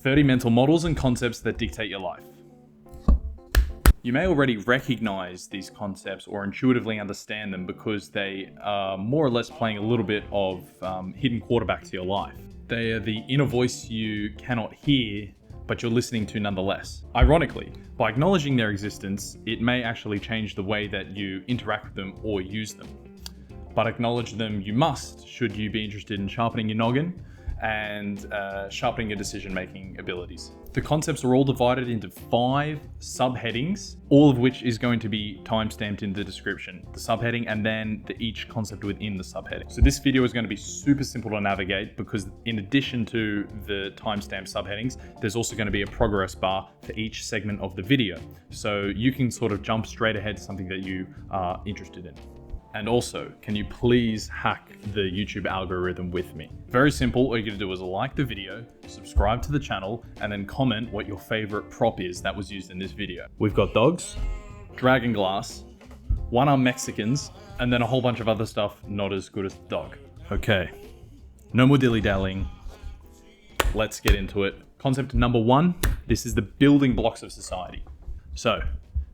30 mental models and concepts that dictate your life. You may already recognize these concepts or intuitively understand them because they are more or less playing a little bit of hidden quarterback to your life. They are the inner voice you cannot hear, but you're listening to nonetheless. Ironically, by acknowledging their existence, it may actually change the way that you interact with them or use them. But acknowledge them you must, should you be interested in sharpening your noggin and sharpening your decision-making abilities. The concepts are all divided into 5 subheadings, all of which is going to be timestamped in the description, the subheading, and then each concept within the subheading. So this video is going to be super simple to navigate because in addition to the timestamp subheadings, there's also going to be a progress bar for each segment of the video. So you can sort of jump straight ahead to something that you are interested in. And also, can you please hack the YouTube algorithm with me? Very simple. All you gotta do is like the video, subscribe to the channel, and then comment what your favorite prop is that was used in this video. We've got dogs, dragon glass, one-armed Mexicans, and then a whole bunch of other stuff not as good as the dog. Okay, no more dilly-dallying. Let's get into it. Concept number 1, this is the building blocks of society. So,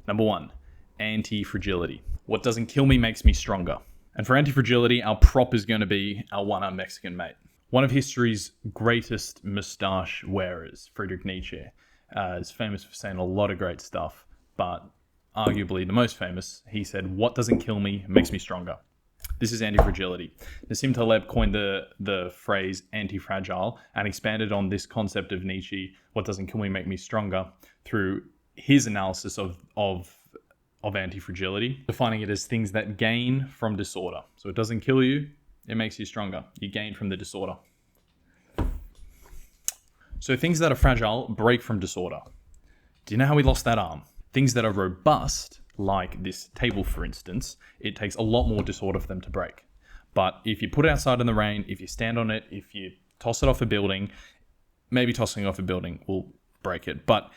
number 1, anti-fragility. What doesn't kill me makes me stronger. And for anti-fragility, our prop is going to be our one-armed Mexican mate. One of history's greatest moustache wearers, Friedrich Nietzsche, is famous for saying a lot of great stuff, but arguably the most famous, he said, "What doesn't kill me makes me stronger." This is anti-fragility. Nassim Taleb coined the phrase anti-fragile and expanded on this concept of Nietzsche, "What doesn't kill me make me stronger," through his analysis of anti-fragility, defining it as things that gain from disorder. So it doesn't kill you, it makes you stronger. You gain from the disorder. So things that are fragile break from disorder. Do you know how we lost that arm? Things that are robust, like this table for instance, it takes a lot more disorder for them to break. But if you put it outside in the rain, if you stand on it, if you toss it off a building, maybe tossing it off a building will break it. But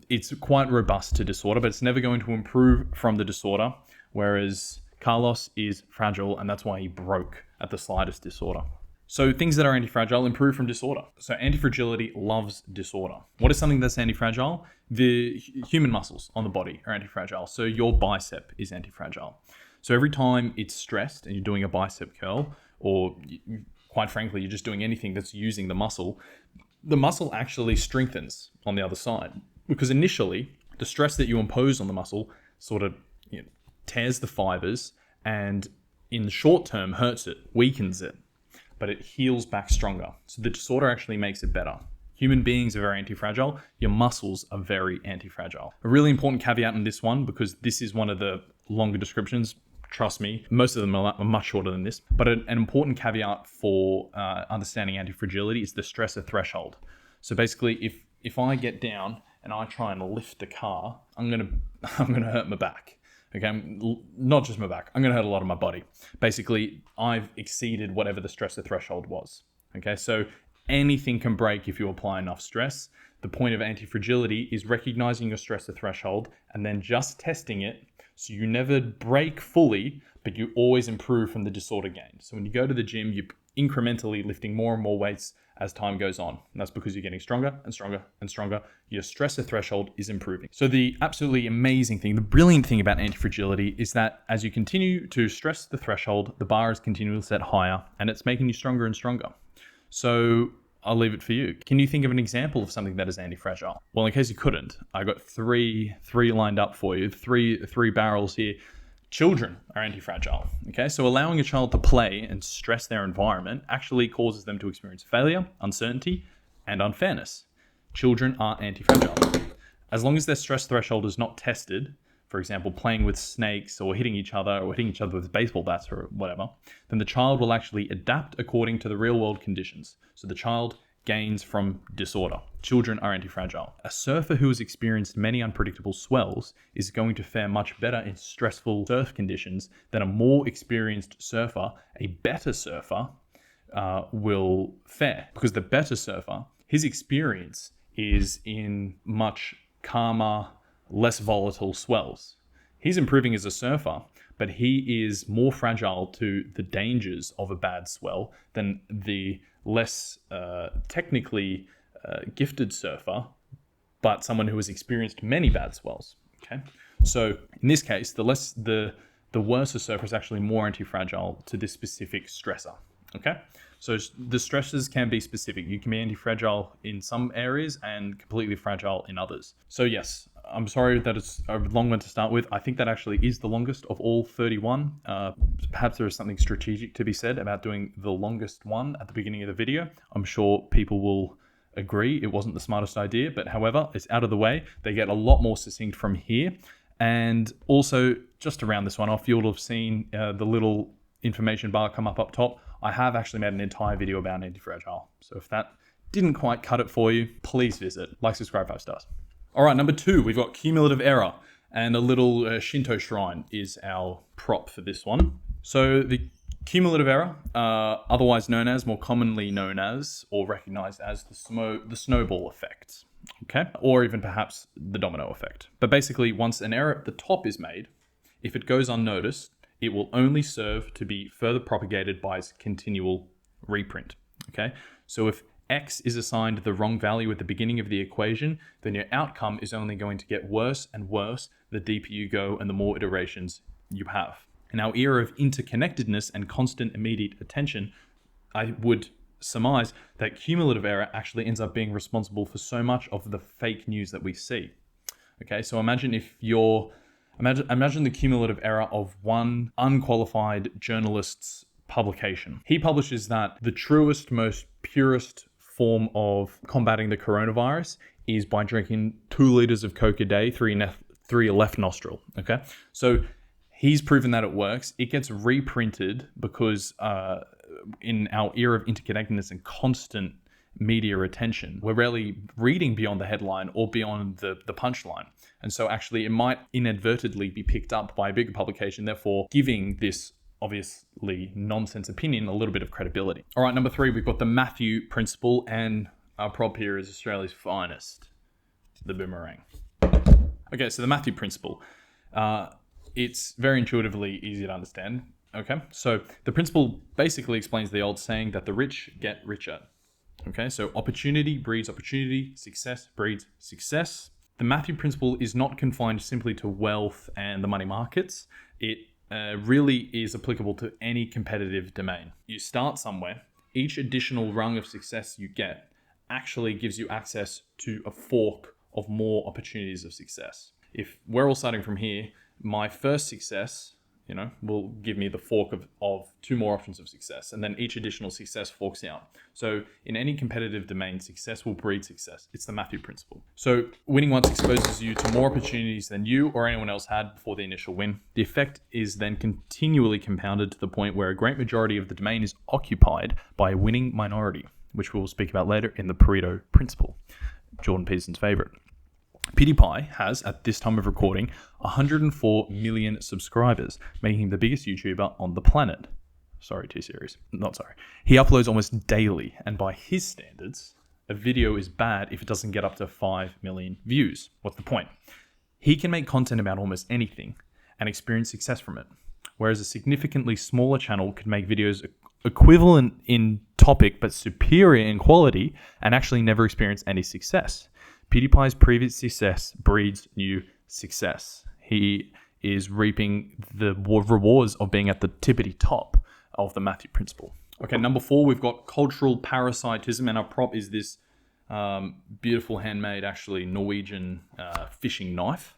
it's quite robust to disorder, but it's never going to improve from the disorder, whereas Carlos is fragile, and that's why he broke at the slightest disorder. So things that are anti-fragile improve from disorder. So anti-fragility loves disorder. What is something that's anti-fragile? The human muscles on the body are anti-fragile. So your bicep is anti-fragile. So every time it's stressed and you're doing a bicep curl, or quite frankly, you're just doing anything that's using the muscle actually strengthens on the other side. Because initially, the stress that you impose on the muscle sort of tears the fibers and in the short term hurts it, weakens it, but it heals back stronger. So the disorder actually makes it better. Human beings are very anti-fragile. Your muscles are very anti-fragile. A really important caveat in this one, because this is one of the longer descriptions, trust me, most of them are much shorter than this, but an important caveat for understanding anti-fragility is the stressor threshold. So basically, if I get down and I try and lift the car, I'm gonna hurt my back. Okay, not just my back. I'm gonna hurt a lot of my body. Basically, I've exceeded whatever the stressor threshold was. Okay, so anything can break if you apply enough stress. The point of anti-fragility is recognizing your stressor threshold and then just testing it so you never break fully, but you always improve from the disorder gain. So when you go to the gym, you're incrementally lifting more and more weights as time goes on. And that's because you're getting stronger and stronger and stronger. Your stressor threshold is improving. So the absolutely amazing thing, the brilliant thing about anti-fragility is that as you continue to stress the threshold, the bar is continually set higher and it's making you stronger and stronger. So I'll leave it for you. Can you think of an example of something that is anti-fragile? Well, in case you couldn't, I got three lined up for you, three barrels here. Children are anti-fragile, okay? So allowing a child to play and stress their environment actually causes them to experience failure, uncertainty, and unfairness. Children are anti-fragile. As long as their stress threshold is not tested, for example, playing with snakes or hitting each other with baseball bats or whatever, then the child will actually adapt according to the real world conditions. So the child gains from disorder. Children are anti-fragile. A surfer who has experienced many unpredictable swells is going to fare much better in stressful surf conditions than a more experienced surfer. A better surfer will fare, because the better surfer, his experience is in much calmer, less volatile swells. He's improving as a surfer, but he is more fragile to the dangers of a bad swell than the less technically gifted surfer, but someone who has experienced many bad swells. Okay, so in this case, the worse a surfer is actually more anti-fragile to this specific stressor. Okay, so the stresses can be specific. You can be anti-fragile in some areas and completely fragile in others. So yes, I'm sorry that it's a long one to start with. I think that actually is the longest of all 31. Perhaps there is something strategic to be said about doing the longest one at the beginning of the video. I'm sure people will agree it wasn't the smartest idea, but however, it's out of the way. They get a lot more succinct from here. And also, just to round this one off, you'll have seen the little information bar come up top. I have actually made an entire video about anti-fragile. So if that didn't quite cut it for you, please visit. Like, subscribe, 5 stars. All right, number 2, we've got cumulative error. And a little Shinto shrine is our prop for this one. So the cumulative error, otherwise known as, more commonly known as, or recognized as the snowball effect. Okay, or even perhaps the domino effect. But basically, once an error at the top is made, if it goes unnoticed, it will only serve to be further propagated by its continual reprint. Okay, so if x is assigned the wrong value at the beginning of the equation, then your outcome is only going to get worse and worse the deeper you go and the more iterations you have. In our era of interconnectedness and constant immediate attention, I would surmise that cumulative error actually ends up being responsible for so much of the fake news that we see. Okay, so imagine the cumulative error of one unqualified journalist's publication. He publishes that the truest, most purest form of combating the coronavirus is by drinking 2 liters of Coke a day, three a left nostril. Okay, so he's proven that it works. It gets reprinted because in our era of interconnectedness and constant media attention, we're rarely reading beyond the headline or beyond the punchline. And so actually it might inadvertently be picked up by a bigger publication, therefore giving this obviously nonsense opinion a little bit of credibility. All right, number 3, we've got the Matthew principle, and our prop here is Australia's finest, the boomerang. Okay, so the Matthew principle. It's very intuitively easy to understand. Okay, so the principle basically explains the old saying that the rich get richer. Okay, so opportunity breeds opportunity, success breeds success. The Matthew principle is not confined simply to wealth and the money markets. It really is applicable to any competitive domain. You start somewhere, each additional rung of success you get actually gives you access to a fork of more opportunities of success. If we're all starting from here, my first success, will give me the fork of 2 more options of success, and then each additional success forks out. So in any competitive domain, success will breed success. It's the Matthew principle. So winning once exposes you to more opportunities than you or anyone else had before the initial win. The effect is then continually compounded to the point where a great majority of the domain is occupied by a winning minority, which we'll speak about later in the Pareto principle, Jordan Peterson's favorite. PewDiePie has, at this time of recording, 104 million subscribers, making him the biggest YouTuber on the planet. Sorry, T-Series. Not sorry. He uploads almost daily, and by his standards, a video is bad if it doesn't get up to 5 million views. What's the point? He can make content about almost anything and experience success from it, whereas a significantly smaller channel could make videos equivalent in topic but superior in quality and actually never experience any success. PewDiePie's previous success breeds new success. He is reaping the rewards of being at the tippity top of the Matthew principle. Okay, number 4, we've got cultural parasitism, and our prop is this beautiful handmade, actually Norwegian fishing knife.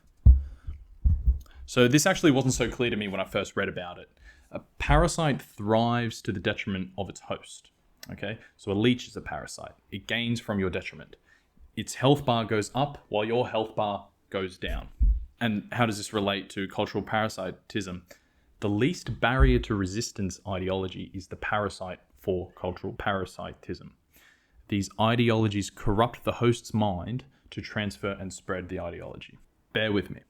So this actually wasn't so clear to me when I first read about it. A parasite thrives to the detriment of its host. Okay, so a leech is a parasite. It gains from your detriment. Its health bar goes up while your health bar goes down. And how does this relate to cultural parasitism? The least barrier to resistance ideology is the parasite for cultural parasitism. These ideologies corrupt the host's mind to transfer and spread the ideology. Bear with me.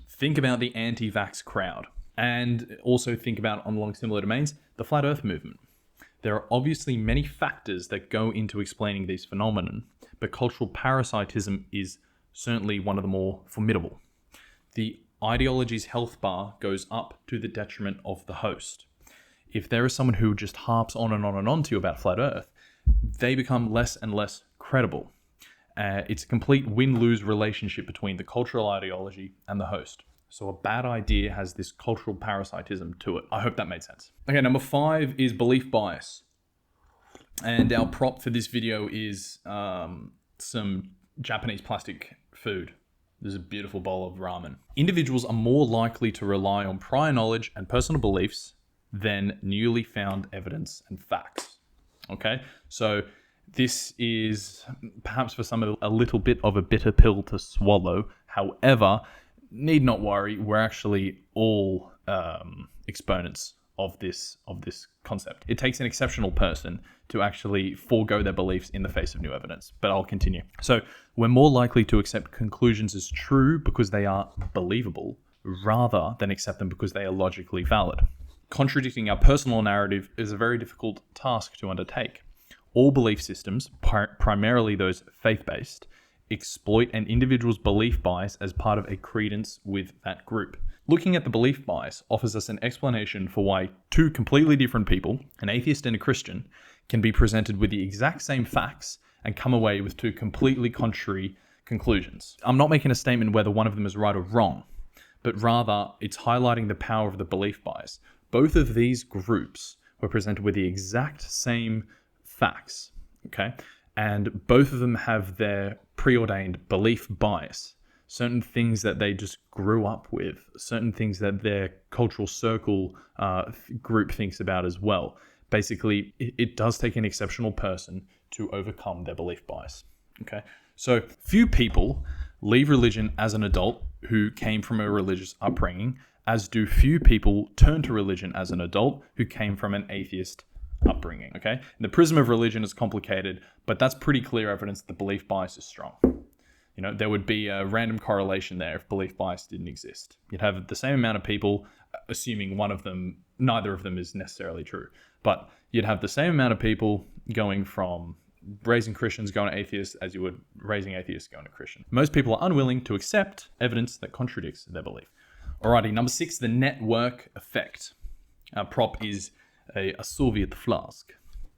Think about the anti-vax crowd, and also think about, along similar domains, the flat earth movement. There are obviously many factors that go into explaining these phenomena, but cultural parasitism is certainly one of the more formidable. The ideology's health bar goes up to the detriment of the host. If there is someone who just harps on and on and on to you about flat earth, they become less and less credible. It's a complete win-lose relationship between the cultural ideology and the host. So a bad idea has this cultural parasitism to it. I hope that made sense. Okay, number 5 is belief bias. And our prop for this video is some Japanese plastic food. There's a beautiful bowl of ramen. Individuals are more likely to rely on prior knowledge and personal beliefs than newly found evidence and facts. Okay, so this is perhaps for some a little bit of a bitter pill to swallow. However, need not worry, we're actually all exponents of this concept. It takes an exceptional person to actually forego their beliefs in the face of new evidence, but I'll continue. So we're more likely to accept conclusions as true because they are believable rather than accept them because they are logically valid. Contradicting our personal narrative is a very difficult task to undertake. All belief systems, primarily those faith-based, exploit an individual's belief bias as part of a credence with that group. Looking at the belief bias offers us an explanation for why two completely different people, an atheist and a Christian, can be presented with the exact same facts and come away with two completely contrary conclusions. I'm not making a statement whether one of them is right or wrong, but rather it's highlighting the power of the belief bias. Both of these groups were presented with the exact same facts, okay? And both of them have their preordained belief bias, certain things that they just grew up with, certain things that their cultural circle group thinks about as well. Basically, it does take an exceptional person to overcome their belief bias, okay? So few people leave religion as an adult who came from a religious upbringing, as do few people turn to religion as an adult who came from an atheist upbringing, okay? And the prism of religion is complicated, but that's pretty clear evidence that belief bias is strong. You know, there would be a random correlation there if belief bias didn't exist. You'd have the same amount of people, assuming neither of them is necessarily true, but you'd have the same amount of people going from raising Christians going to atheists as you would raising atheists going to Christian. Most people are unwilling to accept evidence that contradicts their belief. Alrighty, number 6, the network effect. Our prop is a Soviet flask.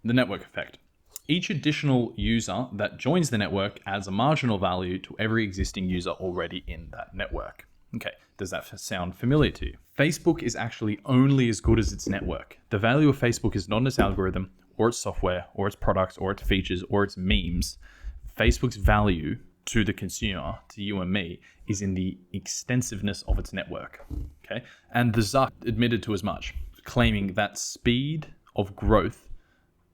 The network effect. Each additional user that joins the network adds a marginal value to every existing user already in that network. Okay, does that sound familiar to you? Facebook is actually only as good as its network. The value of Facebook is not in its algorithm, or its software, or its products, or its features, or its memes. Facebook's value to the consumer, to you and me, is in the extensiveness of its network. Okay, and the Zuck admitted to as much, claiming that speed of growth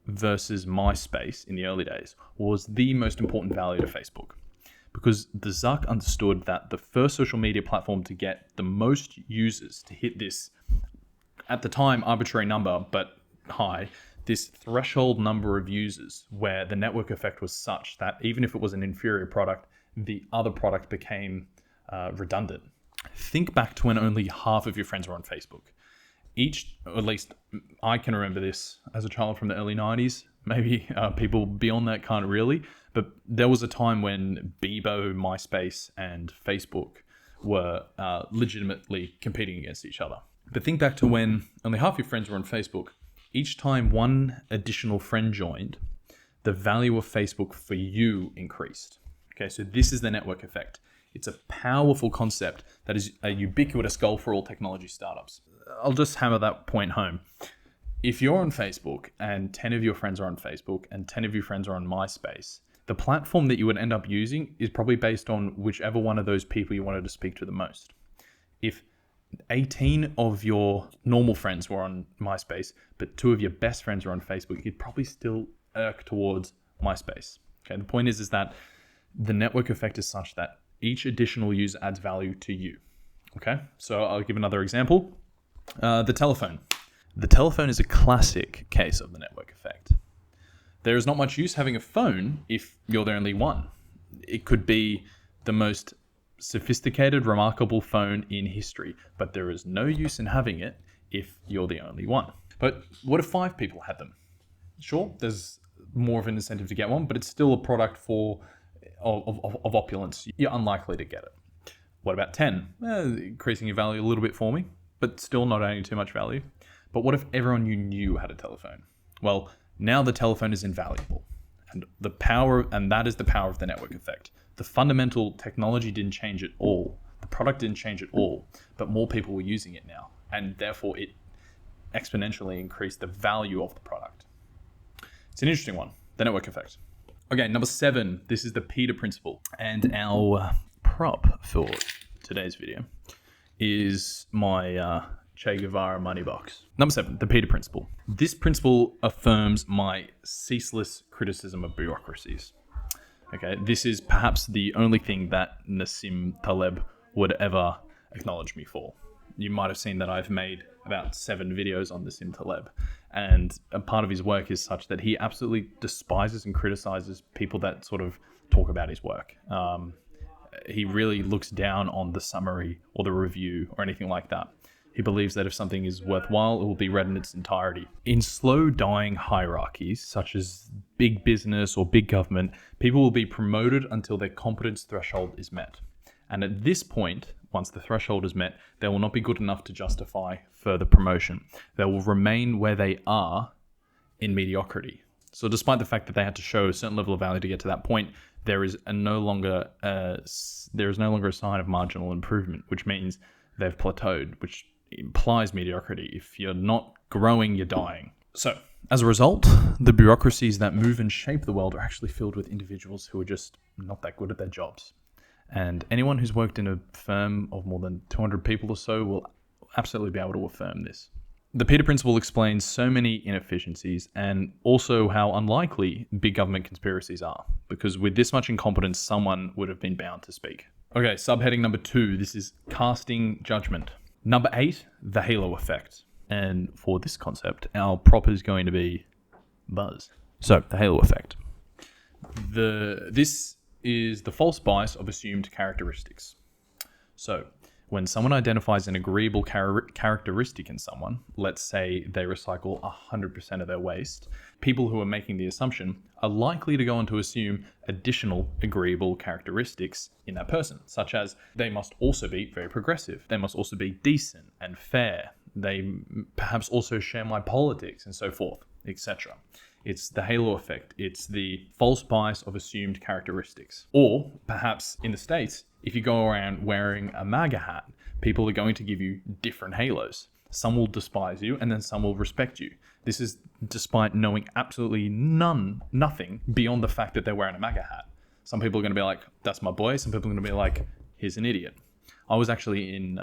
versus MySpace in the early days was the most important value to Facebook, because the Zuck understood that the first social media platform to get the most users to hit this, at the time, arbitrary number, but high, this threshold number of users where the network effect was such that even if it was an inferior product, the other product became redundant. Think back to when only half of your friends were on Facebook. At least I can remember this as a child from the early 90s. Maybe people beyond that can't really, but there was a time when Bebo, MySpace, and Facebook were legitimately competing against each other. But think back to when only half your friends were on Facebook. Each time one additional friend joined, the value of Facebook for you increased. Okay, so this is the network effect. It's a powerful concept that is a ubiquitous goal for all technology startups. I'll just hammer that point home. If you're on Facebook and 10 of your friends are on Facebook and 10 of your friends are on MySpace, the platform that you would end up using is probably based on whichever one of those people you wanted to speak to the most. If 18 of your normal friends were on MySpace, but 2 of your best friends are on Facebook, you'd probably still irk towards MySpace. Okay, the point is that the network effect is such that each additional user adds value to you. Okay, so I'll give another example. The telephone. The telephone is a classic case of the network effect. There is not much use having a phone if you're the only one. It could be the most sophisticated, remarkable phone in history, but there is no use in having it if you're the only one. But what if 5 people had them? Sure, there's more of an incentive to get one, but it's still a product of opulence. You're unlikely to get it. What about 10? Increasing your value a little bit for me, but still not adding too much value. But what if everyone you knew had a telephone? Well, now the telephone is invaluable. And that is the power of the network effect. The fundamental technology didn't change at all. The product didn't change at all, but more people were using it now. And therefore it exponentially increased the value of the product. It's an interesting one, the network effect. Okay, number 7, this is the Peter Principle. And our prop for today's video is my Che Guevara money box. Number 7, the Peter Principle. This principle affirms my ceaseless criticism of bureaucracies. Okay, this is perhaps the only thing that Nassim Taleb would ever acknowledge me for. You might have seen that I've made about 7 videos on Nassim Taleb, and a part of his work is such that he absolutely despises and criticizes people that sort of talk about his work. He really looks down on the summary or the review or anything like that. He believes that if something is worthwhile, it will be read in its entirety. In slow-dying hierarchies, such as big business or big government, people will be promoted until their competence threshold is met. And at this point, once the threshold is met, they will not be good enough to justify further promotion. They will remain where they are in mediocrity. So despite the fact that they had to show a certain level of value to get to that point, there is no longer a sign of marginal improvement, which means they've plateaued, which implies mediocrity. If you're not growing, you're dying. So, as a result, the bureaucracies that move and shape the world are actually filled with individuals who are just not that good at their jobs. And anyone who's worked in a firm of more than 200 people or so will absolutely be able to affirm this. The Peter Principle explains so many inefficiencies and also how unlikely big government conspiracies are, because with this much incompetence, someone would have been bound to speak. Okay, subheading number 2, this is casting judgment. Number 8, the halo effect. And for this concept, our prop is going to be Buzz. So, the halo effect. This is the false bias of assumed characteristics. So, when someone identifies an agreeable characteristic in someone, let's say they recycle 100% of their waste, people who are making the assumption are likely to go on to assume additional agreeable characteristics in that person, such as they must also be very progressive, they must also be decent and fair, they perhaps also share my politics and so forth, etc. It's the halo effect. It's the false bias of assumed characteristics. Or perhaps in the States, if you go around wearing a MAGA hat, people are going to give you different halos. Some will despise you and then some will respect you. This is despite knowing absolutely nothing beyond the fact that they're wearing a MAGA hat. Some people are going to be like, that's my boy. Some people are going to be like, he's an idiot. I was actually in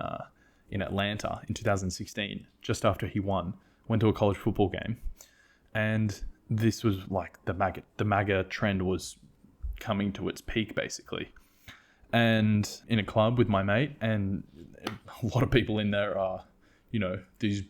Atlanta in 2016, just after he won, went to a college football game, and this was like the MAGA trend was coming to its peak, basically. And in a club with my mate, and a lot of people in there are, these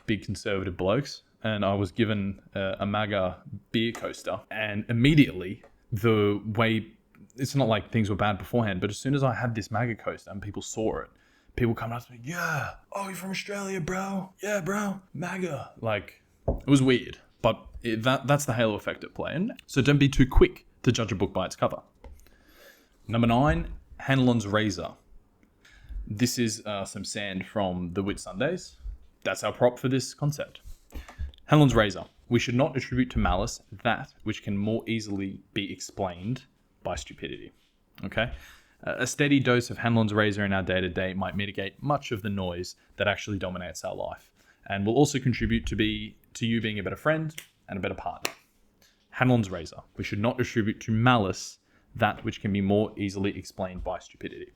big conservative blokes. And I was given a MAGA beer coaster, and immediately it's not like things were bad beforehand, but as soon as I had this MAGA coaster and people saw it, people come up to me, yeah, oh, you're from Australia, bro. Yeah, bro, MAGA. Like, it was weird. But that's the halo effect at play. And so don't be too quick to judge a book by its cover. Number 9, Hanlon's razor. This is some sand from the Whitsundays. That's our prop for this concept. Hanlon's razor. We should not attribute to malice that which can more easily be explained by stupidity. Okay? A steady dose of Hanlon's razor in our day-to-day might mitigate much of the noise that actually dominates our life, and will also contribute to you being a better friend and a better partner. Hanlon's razor. We should not attribute to malice that which can be more easily explained by stupidity.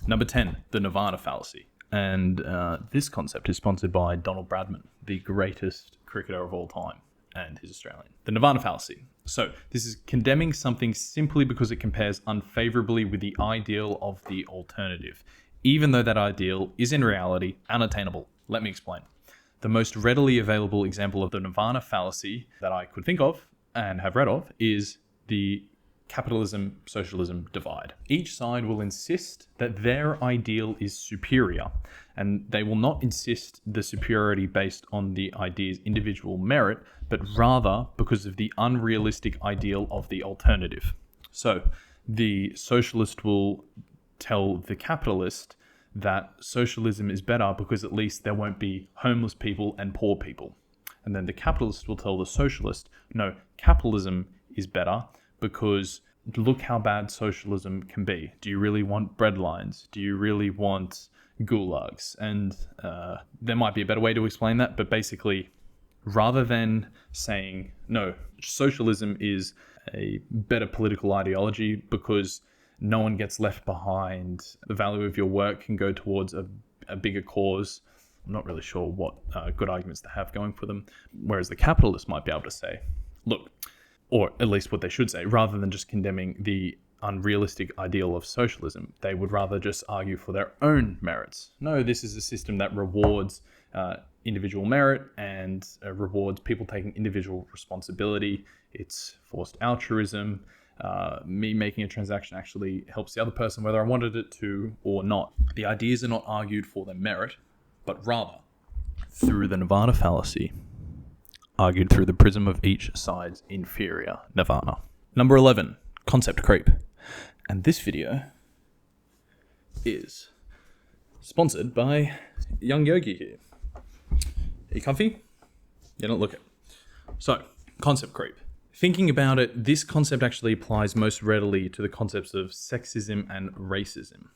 Number 10, the Nirvana fallacy. And this concept is sponsored by Donald Bradman, the greatest cricketer of all time, and he's Australian. The Nirvana fallacy. So this is condemning something simply because it compares unfavorably with the ideal of the alternative, even though that ideal is in reality unattainable. Let me explain. The most readily available example of the Nirvana fallacy that I could think of and have read of is the capitalism-socialism divide. Each side will insist that their ideal is superior, and they will not insist the superiority based on the idea's individual merit, but rather because of the unrealistic ideal of the alternative. So the socialist will tell the capitalist that socialism is better because at least there won't be homeless people and poor people. And then the capitalist will tell the socialist, no, capitalism is better, because look how bad socialism can be. Do you really want breadlines? Do you really want gulags? And there might be a better way to explain that, but basically, rather than saying, no, socialism is a better political ideology because no one gets left behind, the value of your work can go towards a bigger cause. I'm not really sure what good arguments they have going for them. Whereas the capitalists might be able to say, look, or at least what they should say, rather than just condemning the unrealistic ideal of socialism, they would rather just argue for their own merits. No, this is a system that rewards individual merit and rewards people taking individual responsibility. It's forced altruism. Me making a transaction actually helps the other person whether I wanted it to or not. The ideas are not argued for their merit, but rather through the Nirvana fallacy, argued through the prism of each side's inferior nirvana. Number 11, concept creep. And this video is sponsored by Young Yogi here. Are you comfy? Yeah, don't look it. So, concept creep. Thinking about it, this concept actually applies most readily to the concepts of sexism and racism.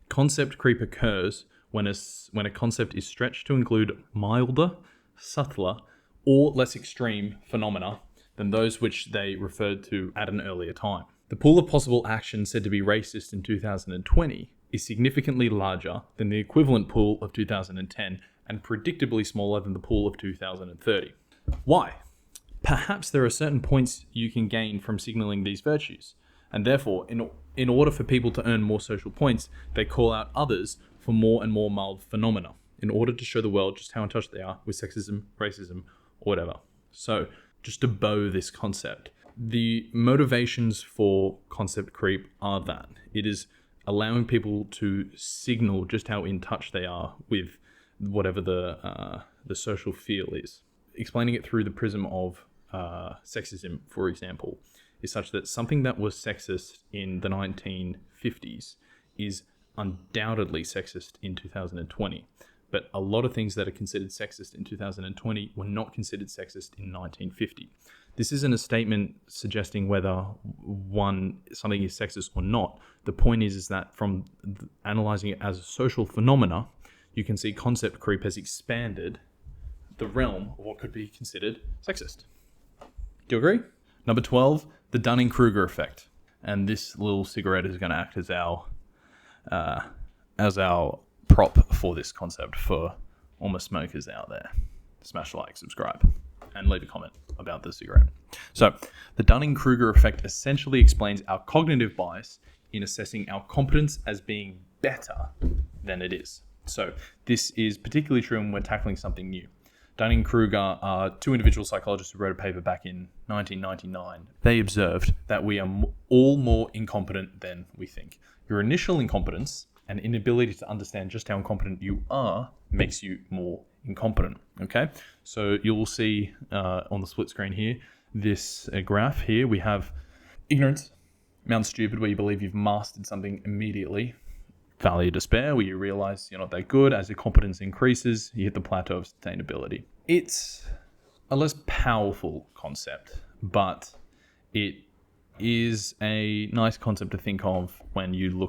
Concept creep occurs when a concept is stretched to include milder, subtler, or less extreme phenomena than those which they referred to at an earlier time. The pool of possible actions said to be racist in 2020 is significantly larger than the equivalent pool of 2010 and predictably smaller than the pool of 2030. Why? Perhaps there are certain points you can gain from signaling these virtues, and therefore, in order for people to earn more social points, they call out others for more and more mild phenomena, in order to show the world just how in touch they are with sexism, racism, or whatever. So, just to bow this concept, the motivations for concept creep are that it is allowing people to signal just how in touch they are with whatever the social feel is. Explaining it through the prism of sexism, for example, is such that something that was sexist in the 1950s is undoubtedly sexist in 2020. But a lot of things that are considered sexist in 2020 were not considered sexist in 1950. This isn't a statement suggesting whether something is sexist or not. The point is that from analyzing it as a social phenomena, you can see concept creep has expanded the realm of what could be considered sexist. Do you agree? Number 12, the Dunning-Kruger effect. And this little cigarette is going to act as our prop for this concept for all my smokers out there. Smash like, subscribe, and leave a comment about the cigarette. So, the Dunning-Kruger effect essentially explains our cognitive bias in assessing our competence as being better than it is. So, this is particularly true when we're tackling something new. Dunning-Kruger are two individual psychologists who wrote a paper back in 1999. They observed that we are all more incompetent than we think. Your initial incompetence and inability to understand just how incompetent you are makes you more incompetent, okay? So you'll see on the split screen here, this graph here, we have ignorance, Mount Stupid, where you believe you've mastered something immediately. Valley of Despair, where you realize you're not that good. As your competence increases, you hit the plateau of sustainability. It's a less powerful concept, but it is a nice concept to think of when you're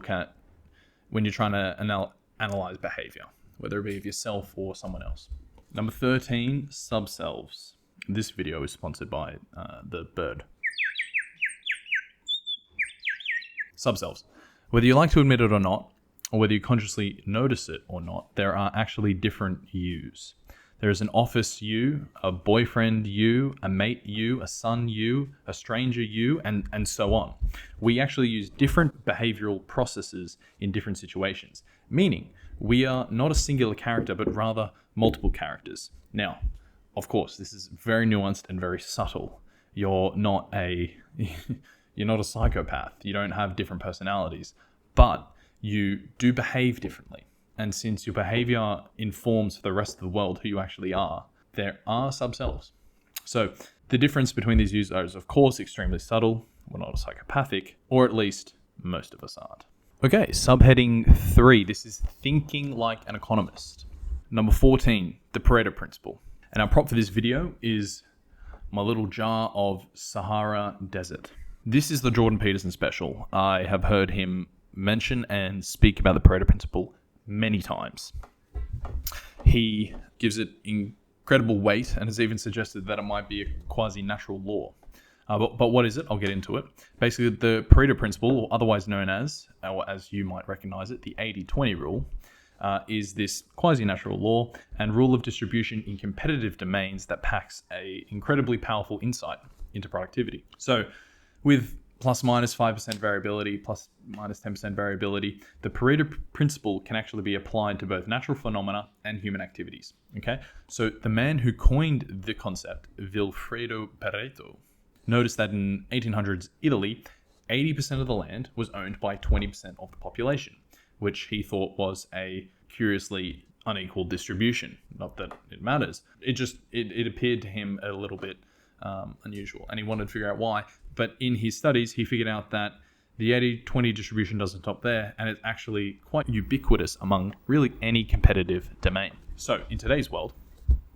trying to analyze behavior, whether it be of yourself or someone else. Number 13, subselves. This video is sponsored by the bird. Subselves. Whether you like to admit it or not, or whether you consciously notice it or not, there are actually different yous. There is an office you, a boyfriend you, a mate you, a son you, a stranger you, and so on. We actually use different behavioral processes in different situations, meaning we are not a singular character, but rather multiple characters. Now, of course, this is very nuanced and very subtle. You're not a psychopath. You don't have different personalities, but you do behave differently. And since your behavior informs for the rest of the world who you actually are, there are subselves. So the difference between these views is, of course, extremely subtle. We're not a psychopathic, or at least most of us aren't. Okay, subheading 3. This is thinking like an economist. Number 14, the Pareto principle. And our prop for this video is my little jar of Sahara Desert. This is the Jordan Peterson special. I have heard him mention and speak about the Pareto Principle many times. He gives it incredible weight and has even suggested that it might be a quasi-natural law. But what is it? I'll get into it. Basically, the Pareto Principle, or otherwise known as, or as you might recognize it, the 80-20 rule, is this quasi-natural law and rule of distribution in competitive domains that packs a incredibly powerful insight into productivity. So with plus minus 5% variability, plus minus 10% variability, the Pareto Principle can actually be applied to both natural phenomena and human activities. Okay, so the man who coined the concept, Vilfredo Pareto, noticed that in 1800s Italy, 80% of the land was owned by 20% of the population, which he thought was a curiously unequal distribution. Not that it matters. It appeared to him a little bit unusual, and he wanted to figure out why. But in his studies, he figured out that the 80-20 distribution doesn't stop there, and it's actually quite ubiquitous among really any competitive domain. So in today's world,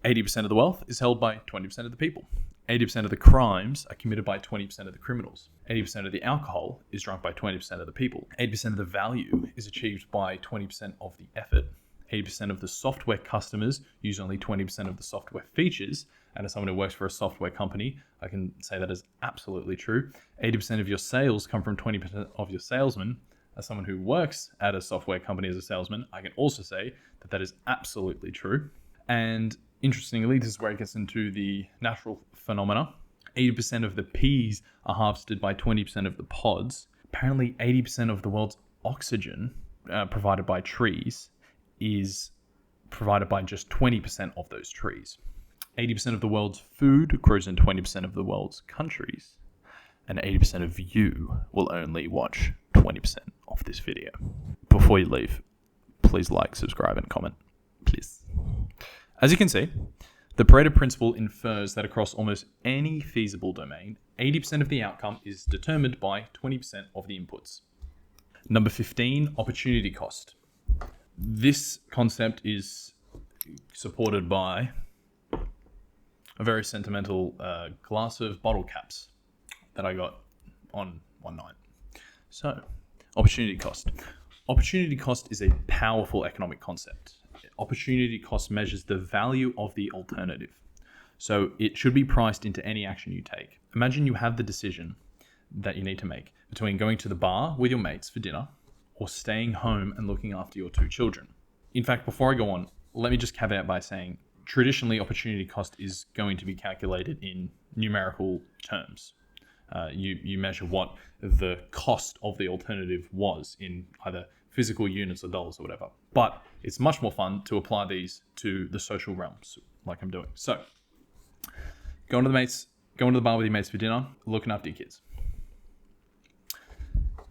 80% of the wealth is held by 20% of the people. 80% of the crimes are committed by 20% of the criminals. 80% of the alcohol is drunk by 20% of the people. 80% of the value is achieved by 20% of the effort. 80% of the software customers use only 20% of the software features. And as someone who works for a software company, I can say that is absolutely true. 80% of your sales come from 20% of your salesmen. As someone who works at a software company as a salesman, I can also say that that is absolutely true. And interestingly, this is where it gets into the natural phenomena. 80% of the peas are harvested by 20% of the pods. Apparently, 80% of the world's oxygen provided by trees is provided by just 20% of those trees. 80% of the world's food grows in 20% of the world's countries. And 80% of you will only watch 20% of this video. Before you leave, please like, subscribe, and comment. Please. As you can see, the Pareto Principle infers that across almost any feasible domain, 80% of the outcome is determined by 20% of the inputs. Number 15, opportunity cost. This concept is supported by a very sentimental glass of bottle caps that I got on one night. So, opportunity cost. Opportunity cost is a powerful economic concept. Opportunity cost measures the value of the alternative. So it should be priced into any action you take. Imagine you have the decision that you need to make between going to the bar with your mates for dinner or staying home and looking after your 2 children. In fact, before I go on, let me just caveat by saying traditionally opportunity cost is going to be calculated in numerical terms. You measure what the cost of the alternative was in either physical units or dollars or whatever. But it's much more fun to apply these to the social realms, like I'm doing. So, going to the bar with your mates for dinner, looking after your kids.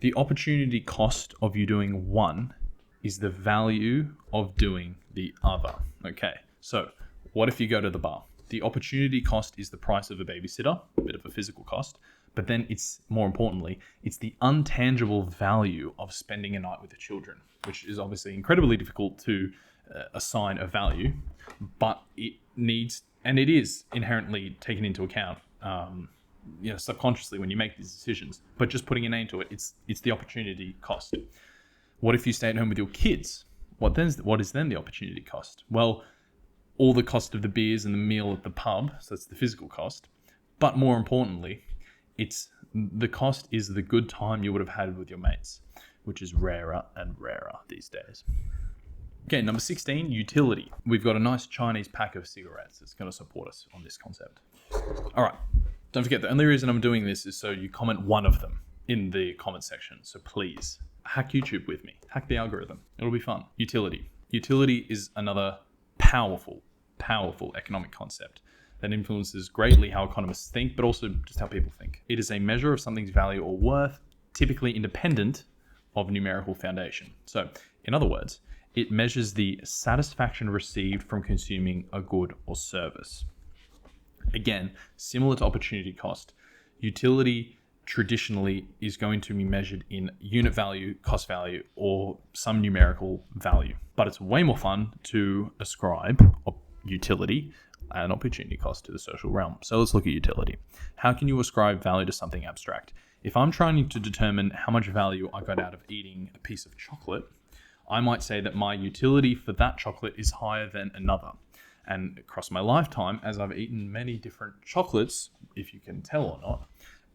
The opportunity cost of you doing one is the value of doing the other. Okay, so what if you go to the bar? The opportunity cost is the price of a babysitter, a bit of a physical cost, but then it's, more importantly, it's the intangible value of spending a night with the children, which is obviously incredibly difficult to assign a value, but it needs, and it is inherently taken into account, subconsciously when you make these decisions. But just putting a name to it, it's the opportunity cost. What if you stay at home with your kids? What is then the opportunity cost? Well, all the cost of the beers and the meal at the pub, so that's the physical cost. But more importantly, the cost is the good time you would have had with your mates, which is rarer and rarer these days. Okay, number 16, utility. We've got a nice Chinese pack of cigarettes that's going to support us on this concept. All right, don't forget, the only reason I'm doing this is so you comment one of them in the comment section. So please, hack YouTube with me. Hack the algorithm. It'll be fun. Utility. Utility is another powerful economic concept that influences greatly how economists think, but also just how people think. It is a measure of something's value or worth, typically independent of numerical foundation. So, in other words, it measures the satisfaction received from consuming a good or service. Again, similar to opportunity cost, utility traditionally is going to be measured in unit value, cost value, or some numerical value. But it's way more fun to ascribe utility and opportunity cost to the social realm. So let's look at utility. How can you ascribe value to something abstract? If I'm trying to determine how much value I got out of eating a piece of chocolate, I might say that my utility for that chocolate is higher than another. And across my lifetime, as I've eaten many different chocolates, if you can tell or not,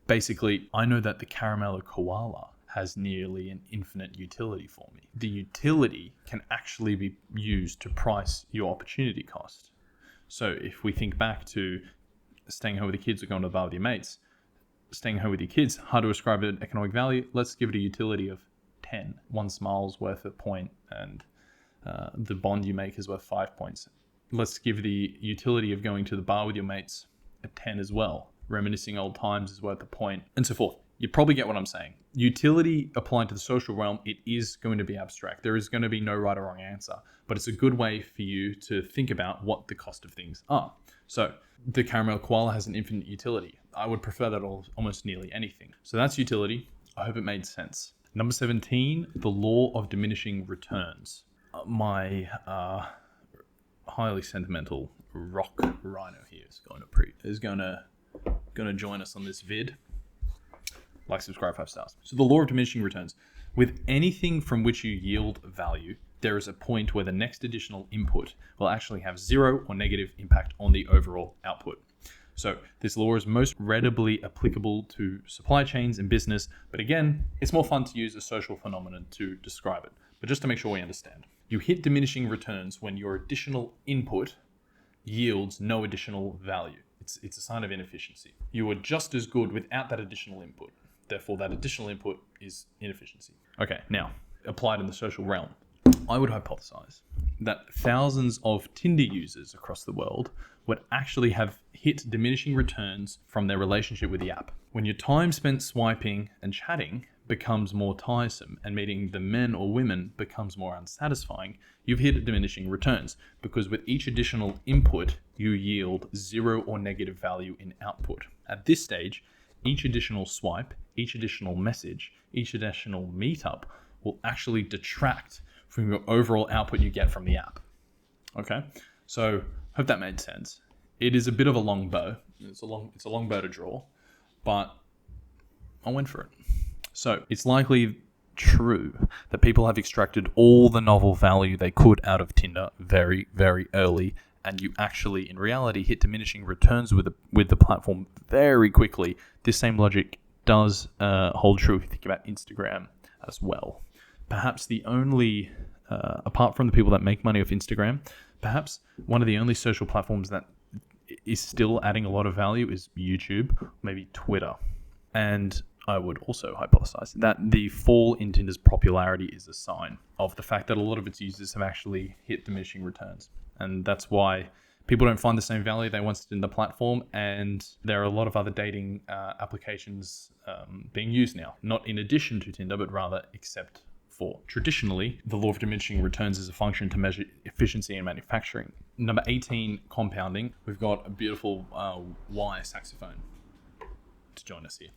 basically, I know that the Caramello Koala has nearly an infinite utility for me. The utility can actually be used to price your opportunity cost. So if we think back to staying home with the kids or going to the bar with your mates, staying home with your kids, hard to ascribe an economic value. Let's give it a utility of 10. One smile's worth a point, and the bond you make is worth 5 points. Let's give the utility of going to the bar with your mates a 10 as well. Reminiscing old times is worth a point, and so forth. You probably get what I'm saying. Utility applied to the social realm, it is going to be abstract. There is going to be no right or wrong answer, but it's a good way for you to think about what the cost of things are. So the Caramel Koala has an infinite utility. I would prefer that almost nearly anything. So that's utility. I hope it made sense. Number 17, the law of diminishing returns. My highly sentimental rock rhino here is going to join us on this vid. Like, subscribe, 5 stars. So the law of diminishing returns. With anything from which you yield value, there is a point where the next additional input will actually have zero or negative impact on the overall output. So this law is most readily applicable to supply chains and business, but again, it's more fun to use a social phenomenon to describe it. But just to make sure we understand, you hit diminishing returns when your additional input yields no additional value. It's a sign of inefficiency. You are just as good without that additional input. Therefore, that additional input is inefficiency. Okay, now, applied in the social realm, I would hypothesize that thousands of Tinder users across the world would actually have hit diminishing returns from their relationship with the app. When your time spent swiping and chatting becomes more tiresome and meeting the men or women becomes more unsatisfying, you've hit diminishing returns, because with each additional input, you yield zero or negative value in output. At this stage, each additional swipe, each additional message, each additional meetup will actually detract from your overall output you get from the app. Okay, so hope that made sense. It is a bit of a long bow. It's a long bow to draw, but I went for it. So it's likely true that people have extracted all the novel value they could out of Tinder very, very early, and you actually, in reality, hit diminishing returns with the platform very quickly. This same logic does hold true if you think about Instagram as well. Perhaps the only, apart from the people that make money off Instagram, perhaps one of the only social platforms that is still adding a lot of value is YouTube, maybe Twitter. And I would also hypothesize that the fall in Tinder's popularity is a sign of the fact that a lot of its users have actually hit diminishing returns. And that's why people don't find the same value they once did in the platform. And there are a lot of other dating applications being used now, not in addition to Tinder, but rather except for. Traditionally, the law of diminishing returns is a function to measure efficiency in manufacturing. Number 18, compounding. We've got a beautiful wire saxophone to join us here.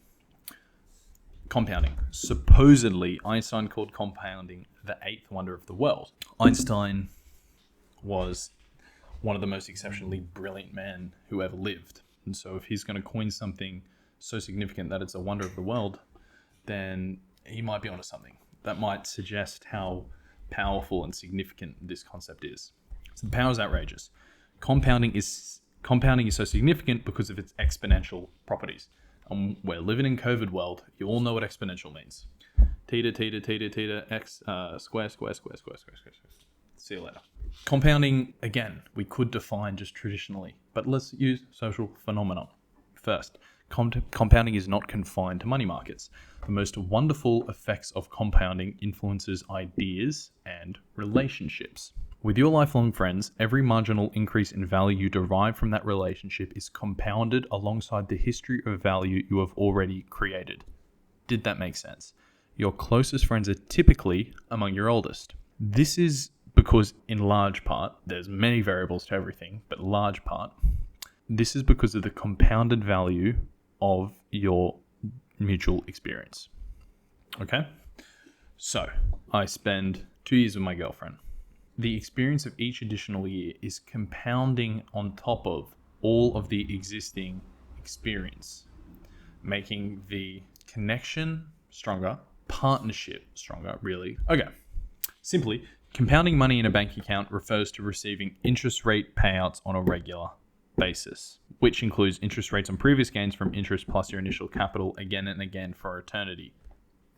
Compounding. Supposedly, Einstein called compounding the eighth wonder of the world. Einstein was one of the most exceptionally brilliant men who ever lived. And so if he's going to coin something so significant that it's a wonder of the world, then he might be onto something. That might suggest how powerful and significant this concept is. So the power is outrageous. Compounding is so significant because of its exponential properties. We're living in COVID world. You all know what exponential means. Theta, x, square. See you later. Compounding, again, we could define just traditionally, but let's use social phenomenon. First, compounding is not confined to money markets. The most wonderful effects of compounding influences ideas and relationships. With your lifelong friends, every marginal increase in value you derive from that relationship is compounded alongside the history of value you have already created. Did that make sense? Your closest friends are typically among your oldest. This is because, in large part, there's many variables to everything, but large part, this is because of the compounded value of your mutual experience. Okay? So, I spend 2 years with my girlfriend. the experience of each additional year is compounding on top of all of the existing experience, making the connection stronger, partnership stronger, really. Okay, simply, compounding money in a bank account refers to receiving interest rate payouts on a regular basis, which includes interest rates on previous gains from interest plus your initial capital again and again for eternity.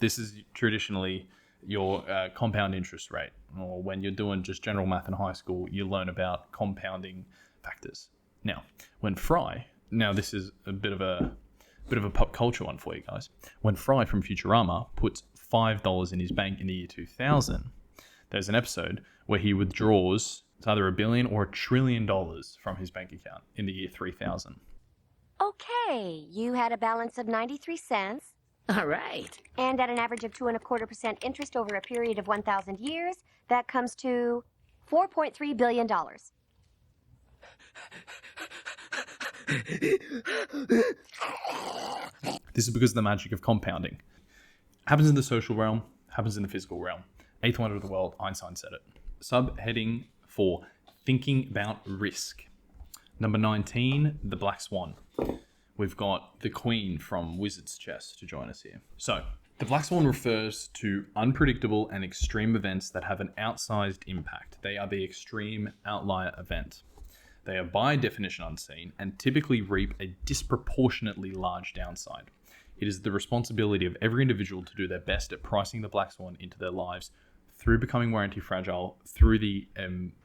This is traditionally your compound interest rate, or when you're doing just general math in high school, you learn about compounding factors. Now, this is a bit of a pop culture one for you guys. When Fry from Futurama puts $5 in his bank in the year 2000, there's an episode where he withdraws it's either $1 billion or $1 trillion from his bank account in the year 3000. Okay, you had a balance of 93 cents. All right. And at an average of 2.25% interest over a period of 1,000 years, that comes to $4.3 billion. This is because of the magic of compounding. Happens in the social realm, happens in the physical realm. Eighth wonder of the world, Einstein said it. Subheading 4, thinking about risk. Number 19, the Black Swan. We've got the Queen from Wizard's Chess to join us here. So, the Black Swan refers to unpredictable and extreme events that have an outsized impact. They are the extreme outlier event. They are by definition unseen and typically reap a disproportionately large downside. It is the responsibility of every individual to do their best at pricing the Black Swan into their lives through becoming more anti-fragile, through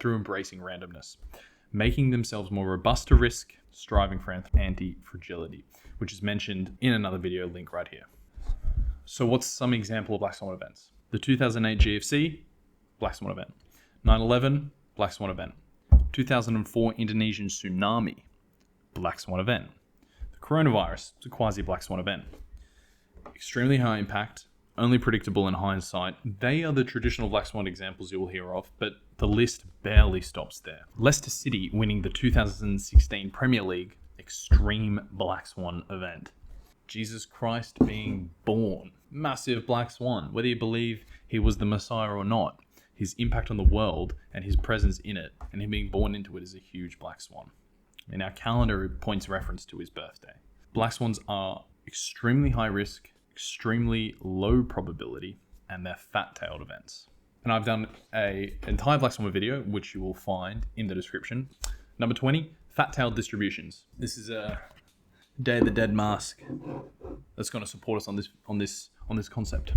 embracing randomness, making themselves more robust to risk, striving for anti-fragility, which is mentioned in another video link right here. So what's some example of Black Swan events? The 2008 GFC, Black Swan event. 9/11, Black Swan event. 2004 Indonesian tsunami, Black Swan event. The coronavirus, it's a quasi-Black Swan event. Extremely high impact, only predictable in hindsight. They are the traditional Black Swan examples you will hear of, but the list barely stops there. Leicester City winning the 2016 Premier League, extreme Black Swan event. Jesus Christ being born, massive Black Swan. Whether you believe he was the Messiah or not, his impact on the world and his presence in it, and him being born into it, is a huge Black Swan. In our calendar, it points reference to his birthday. Black Swans are extremely high risk, extremely low probability, and they're fat-tailed events. And I've done an entire Black Swan video, which you will find in the description. Number 20, fat-tailed distributions. This is a Day of the Dead mask that's going to support us on this concept.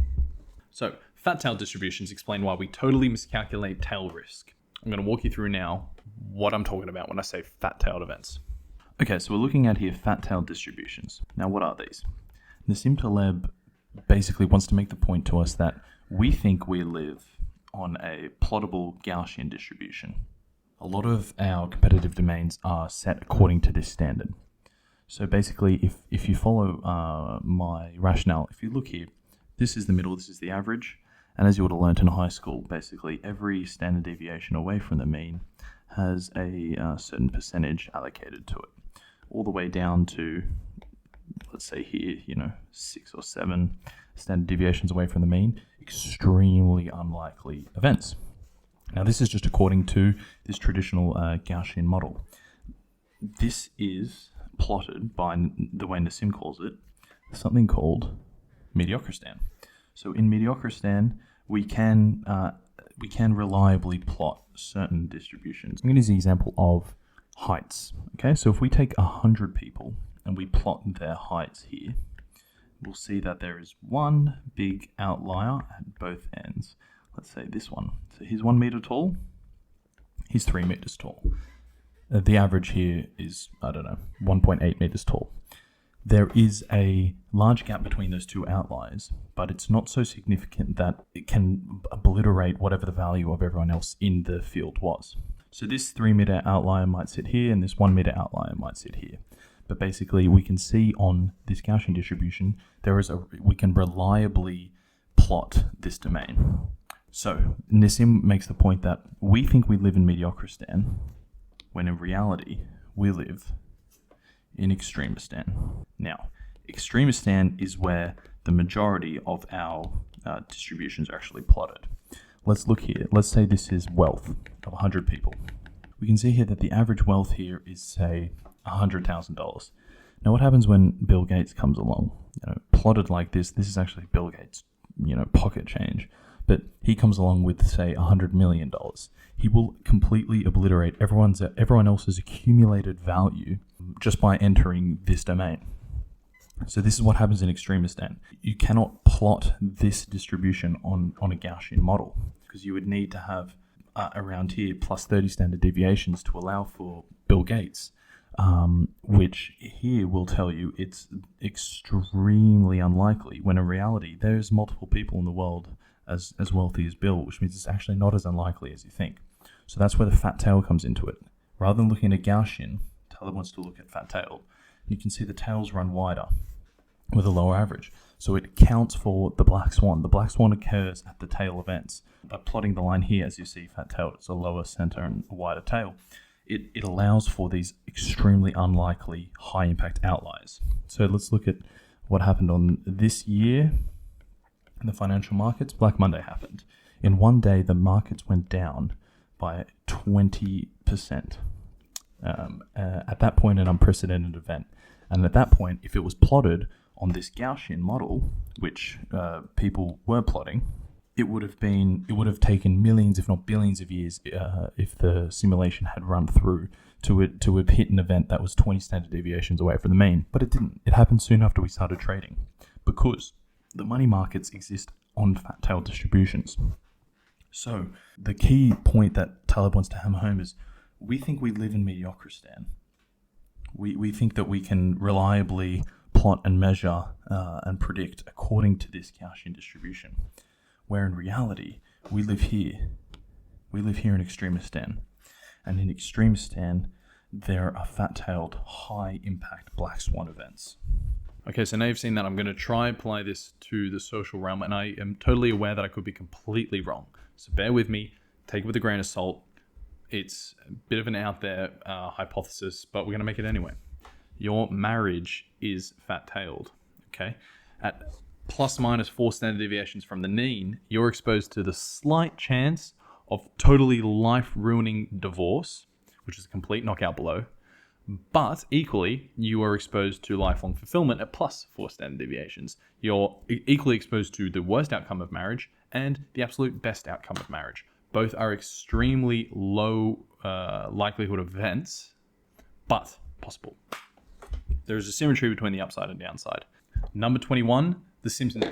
So, fat-tailed distributions explain why we totally miscalculate tail risk. I'm going to walk you through now what I'm talking about when I say fat-tailed events. Okay, so we're looking at here fat-tailed distributions. Now, what are these? Nassim Taleb basically wants to make the point to us that we think we live on a plottable Gaussian distribution. A lot of our competitive domains are set according to this standard. So basically, if you follow my rationale, if you look here, this is the middle, this is the average, and as you would have learned in high school, basically every standard deviation away from the mean has a certain percentage allocated to it, all the way down to, let's say here, 6 or 7 standard deviations away from the mean, extremely unlikely events. Now, this is just according to this traditional Gaussian model. This is plotted by, the way Nassim calls it, something called Mediocristan. So in Mediocristan, we can reliably plot certain distributions. I'm going to use the example of heights. Okay, so if we take 100 people and we plot their heights here, we'll see that there is one big outlier at both ends. Let's say this one. So he's 1 meter tall, he's 3 meters tall. The average here is, 1.8 meters tall. There is a large gap between those two outliers, but it's not so significant that it can obliterate whatever the value of everyone else in the field was. So this 3 meter outlier might sit here, and this 1 meter outlier might sit here. But basically, we can see on this Gaussian distribution, we can reliably plot this domain. So Nassim makes the point that we think we live in Mediocristan, when in reality, we live in Extremistan. Now, Extremistan is where the majority of our distributions are actually plotted. let's look here. Let's say this is wealth of 100 people. We can see here that the average wealth here is, say, $100,000. Now, what happens when Bill Gates comes along? Plotted like this is actually Bill Gates, pocket change. But he comes along with, say, $100 million. He will completely obliterate everyone else's accumulated value just by entering this domain. So this is what happens in extremist N. You cannot plot this distribution on a Gaussian model because you would need to have around here plus 30 standard deviations to allow for Bill Gates, which here will tell you it's extremely unlikely, when in reality there's multiple people in the world as wealthy as Bill, which means it's actually not as unlikely as you think. So that's where the fat tail comes into it. Rather than looking at Gaussian, Taleb wants to look at fat tail. You can see the tails run wider with a lower average. So it counts for the black swan. The black swan occurs at the tail events. By plotting the line here, as you see, fat tail, it's a lower center and a wider tail. It allows for these extremely unlikely high impact outliers. So let's look at what happened on this year in the financial markets. Black Monday happened. In one day, the markets went down by 20%. At that point, an unprecedented event. And at that point, if it was plotted on this Gaussian model, which people were plotting, it would have taken millions, if not billions of years, if the simulation had run through to have hit an event that was 20 standard deviations away from the mean. But it didn't. It happened soon after we started trading, because the money markets exist on fat tail distributions. So the key point that Taleb wants to hammer home is, we think we live in Mediocristan. We think that we can reliably plot and measure and predict according to this Gaussian distribution, where in reality, we live here. We live here in Extremistan. And in Extremistan, there are fat-tailed, high-impact black swan events. Okay, so now you've seen that. I'm going to try and apply this to the social realm, and I am totally aware that I could be completely wrong. So bear with me, take it with a grain of salt. It's a bit of an out there hypothesis, but we're going to make it anyway. Your marriage is fat-tailed, okay? At plus minus 4 standard deviations from the mean, you're exposed to the slight chance of totally life-ruining divorce, which is a complete knockout blow. But equally, you are exposed to lifelong fulfillment at plus 4 standard deviations. You're equally exposed to the worst outcome of marriage and the absolute best outcome of marriage. Both are extremely low likelihood events, but possible. There is a symmetry between the upside and downside. Number 21, the Simpsons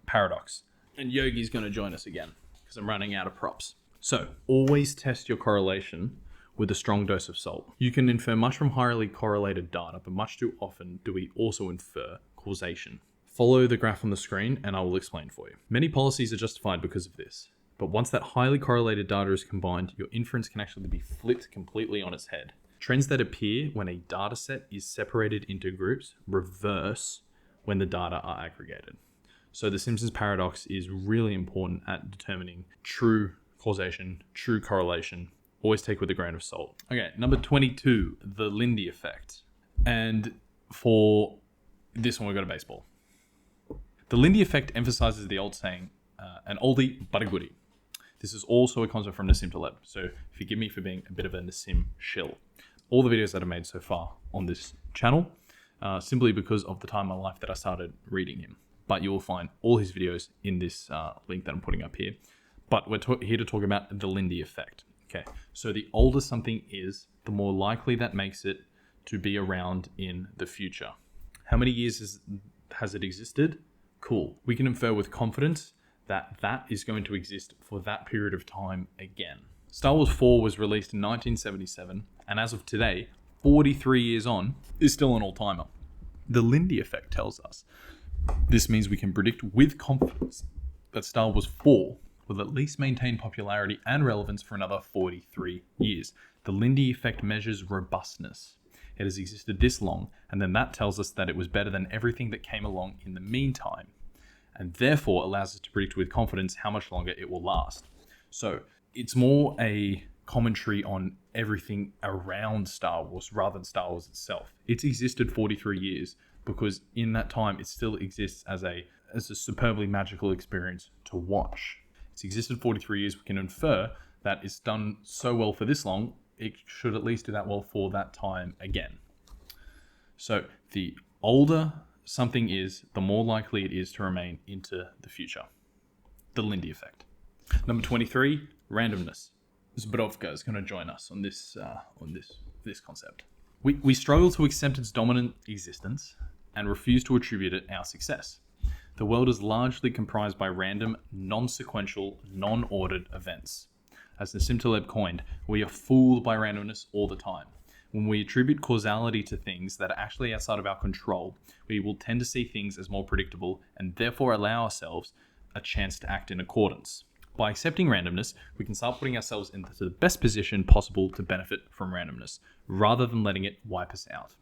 paradox. And Yogi's going to join us again because I'm running out of props. So, always test your correlation with a strong dose of salt. You can infer much from highly correlated data, but much too often do we also infer causation. Follow the graph on the screen and I will explain for you. Many policies are justified because of this. But once that highly correlated data is combined, your inference can actually be flipped completely on its head. Trends that appear when a data set is separated into groups reverse when the data are aggregated. So the Simpsons paradox is really important at determining true causation, true correlation. Always take with a grain of salt. Okay, number 22, the Lindy effect. And for this one, we've got a baseball. The Lindy effect emphasizes the old saying, an oldie but a goodie. This is also a concept from Nassim Taleb, so forgive me for being a bit of a Nassim shill. All the videos that I've made so far on this channel, simply because of the time in my life that I started reading him. But you will find all his videos in this link that I'm putting up here. But we're here to talk about the Lindy effect. Okay, so the older something is, the more likely that makes it to be around in the future. How many years has it existed? Cool. We can infer with confidence that that is going to exist for that period of time again. Star Wars 4 was released in 1977, and as of today, 43 years on, is still an all-timer. The Lindy effect tells us this means we can predict with confidence that Star Wars 4 will at least maintain popularity and relevance for another 43 years. The Lindy effect measures robustness. It has existed this long, and then that tells us that it was better than everything that came along in the meantime, and therefore allows us to predict with confidence how much longer it will last. So it's more a commentary on everything around Star Wars rather than Star Wars itself. It's existed 43 years because in that time it still exists as a superbly magical experience to watch. It's existed 43 years. We can infer that it's done so well for this long, it should at least do that well for that time again. So the older something is, the more likely it is to remain into the future. The Lindy effect. Number 23, randomness. Zbrodka is going to join us on this concept. We struggle to accept its dominant existence and refuse to attribute it our success. The world is largely comprised by random, non-sequential, non-ordered events. As Nassim Taleb coined, we are fooled by randomness all the time. When we attribute causality to things that are actually outside of our control, we will tend to see things as more predictable and therefore allow ourselves a chance to act in accordance. By accepting randomness, we can start putting ourselves into the best position possible to benefit from randomness, rather than letting it wipe us out.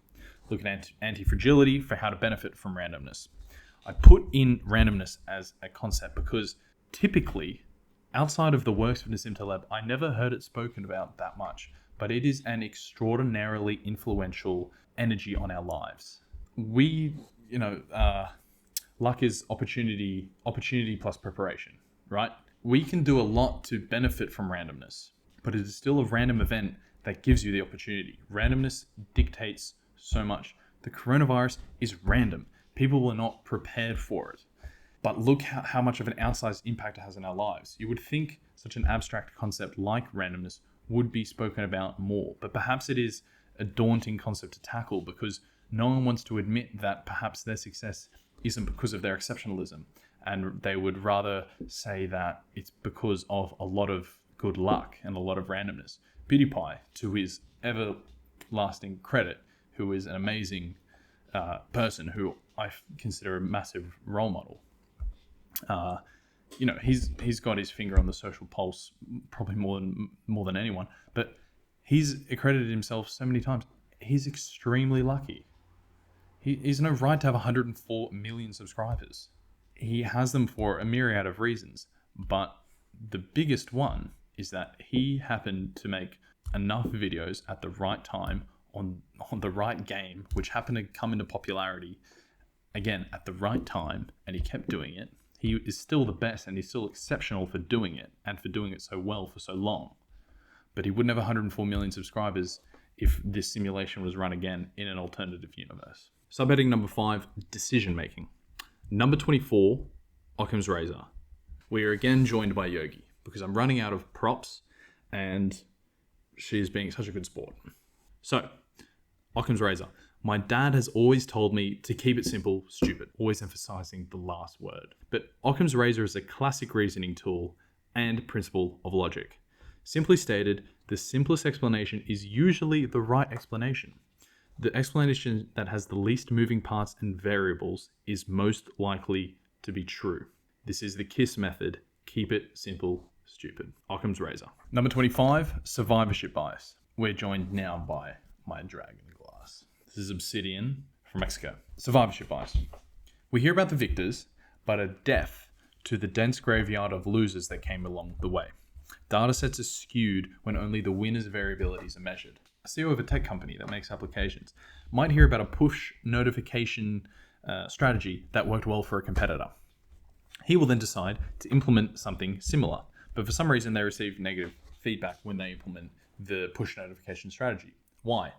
Look at anti-fragility for how to benefit from randomness. I put in randomness as a concept because typically, outside of the works of Nassim Taleb, I never heard it spoken about that much, but it is an extraordinarily influential energy on our lives. Luck is opportunity plus preparation, right? We can do a lot to benefit from randomness, but it is still a random event that gives you the opportunity. Randomness dictates so much. The coronavirus is random. People were not prepared for it. But look how much of an outsized impact it has in our lives. You would think such an abstract concept like randomness would be spoken about more, but perhaps it is a daunting concept to tackle because no one wants to admit that perhaps their success isn't because of their exceptionalism, and they would rather say that it's because of a lot of good luck and a lot of randomness. PewDiePie, to his everlasting credit, who is an amazing person who I consider a massive role model. He's got his finger on the social pulse probably more than anyone, but he's accredited himself so many times. He's extremely lucky. He's no right to have 104 million subscribers. He has them for a myriad of reasons, but the biggest one is that he happened to make enough videos at the right time on the right game, which happened to come into popularity again at the right time, and he kept doing it. He is still the best, and he's still exceptional for doing it, and for doing it so well for so long. But he wouldn't have 104 million subscribers if this simulation was run again in an alternative universe. Subheading number 5, decision making. Number 24, Occam's razor. We are again joined by Yogi because I'm running out of props and she's being such a good sport. So, Occam's razor. My dad has always told me to keep it simple, stupid, always emphasizing the last word. But Occam's razor is a classic reasoning tool and principle of logic. Simply stated, the simplest explanation is usually the right explanation. The explanation that has the least moving parts and variables is most likely to be true. This is the KISS method. Keep it simple, stupid. Occam's razor. Number 25, survivorship bias. We're joined now by my dragon glass. This is Obsidian from Mexico. Survivorship bias. We hear about the victors, but are deaf to the dense graveyard of losers that came along the way. Data sets are skewed when only the winner's variabilities are measured. A CEO of a tech company that makes applications might hear about a push notification strategy that worked well for a competitor. He will then decide to implement something similar, but for some reason they receive negative feedback when they implement the push notification strategy. Why?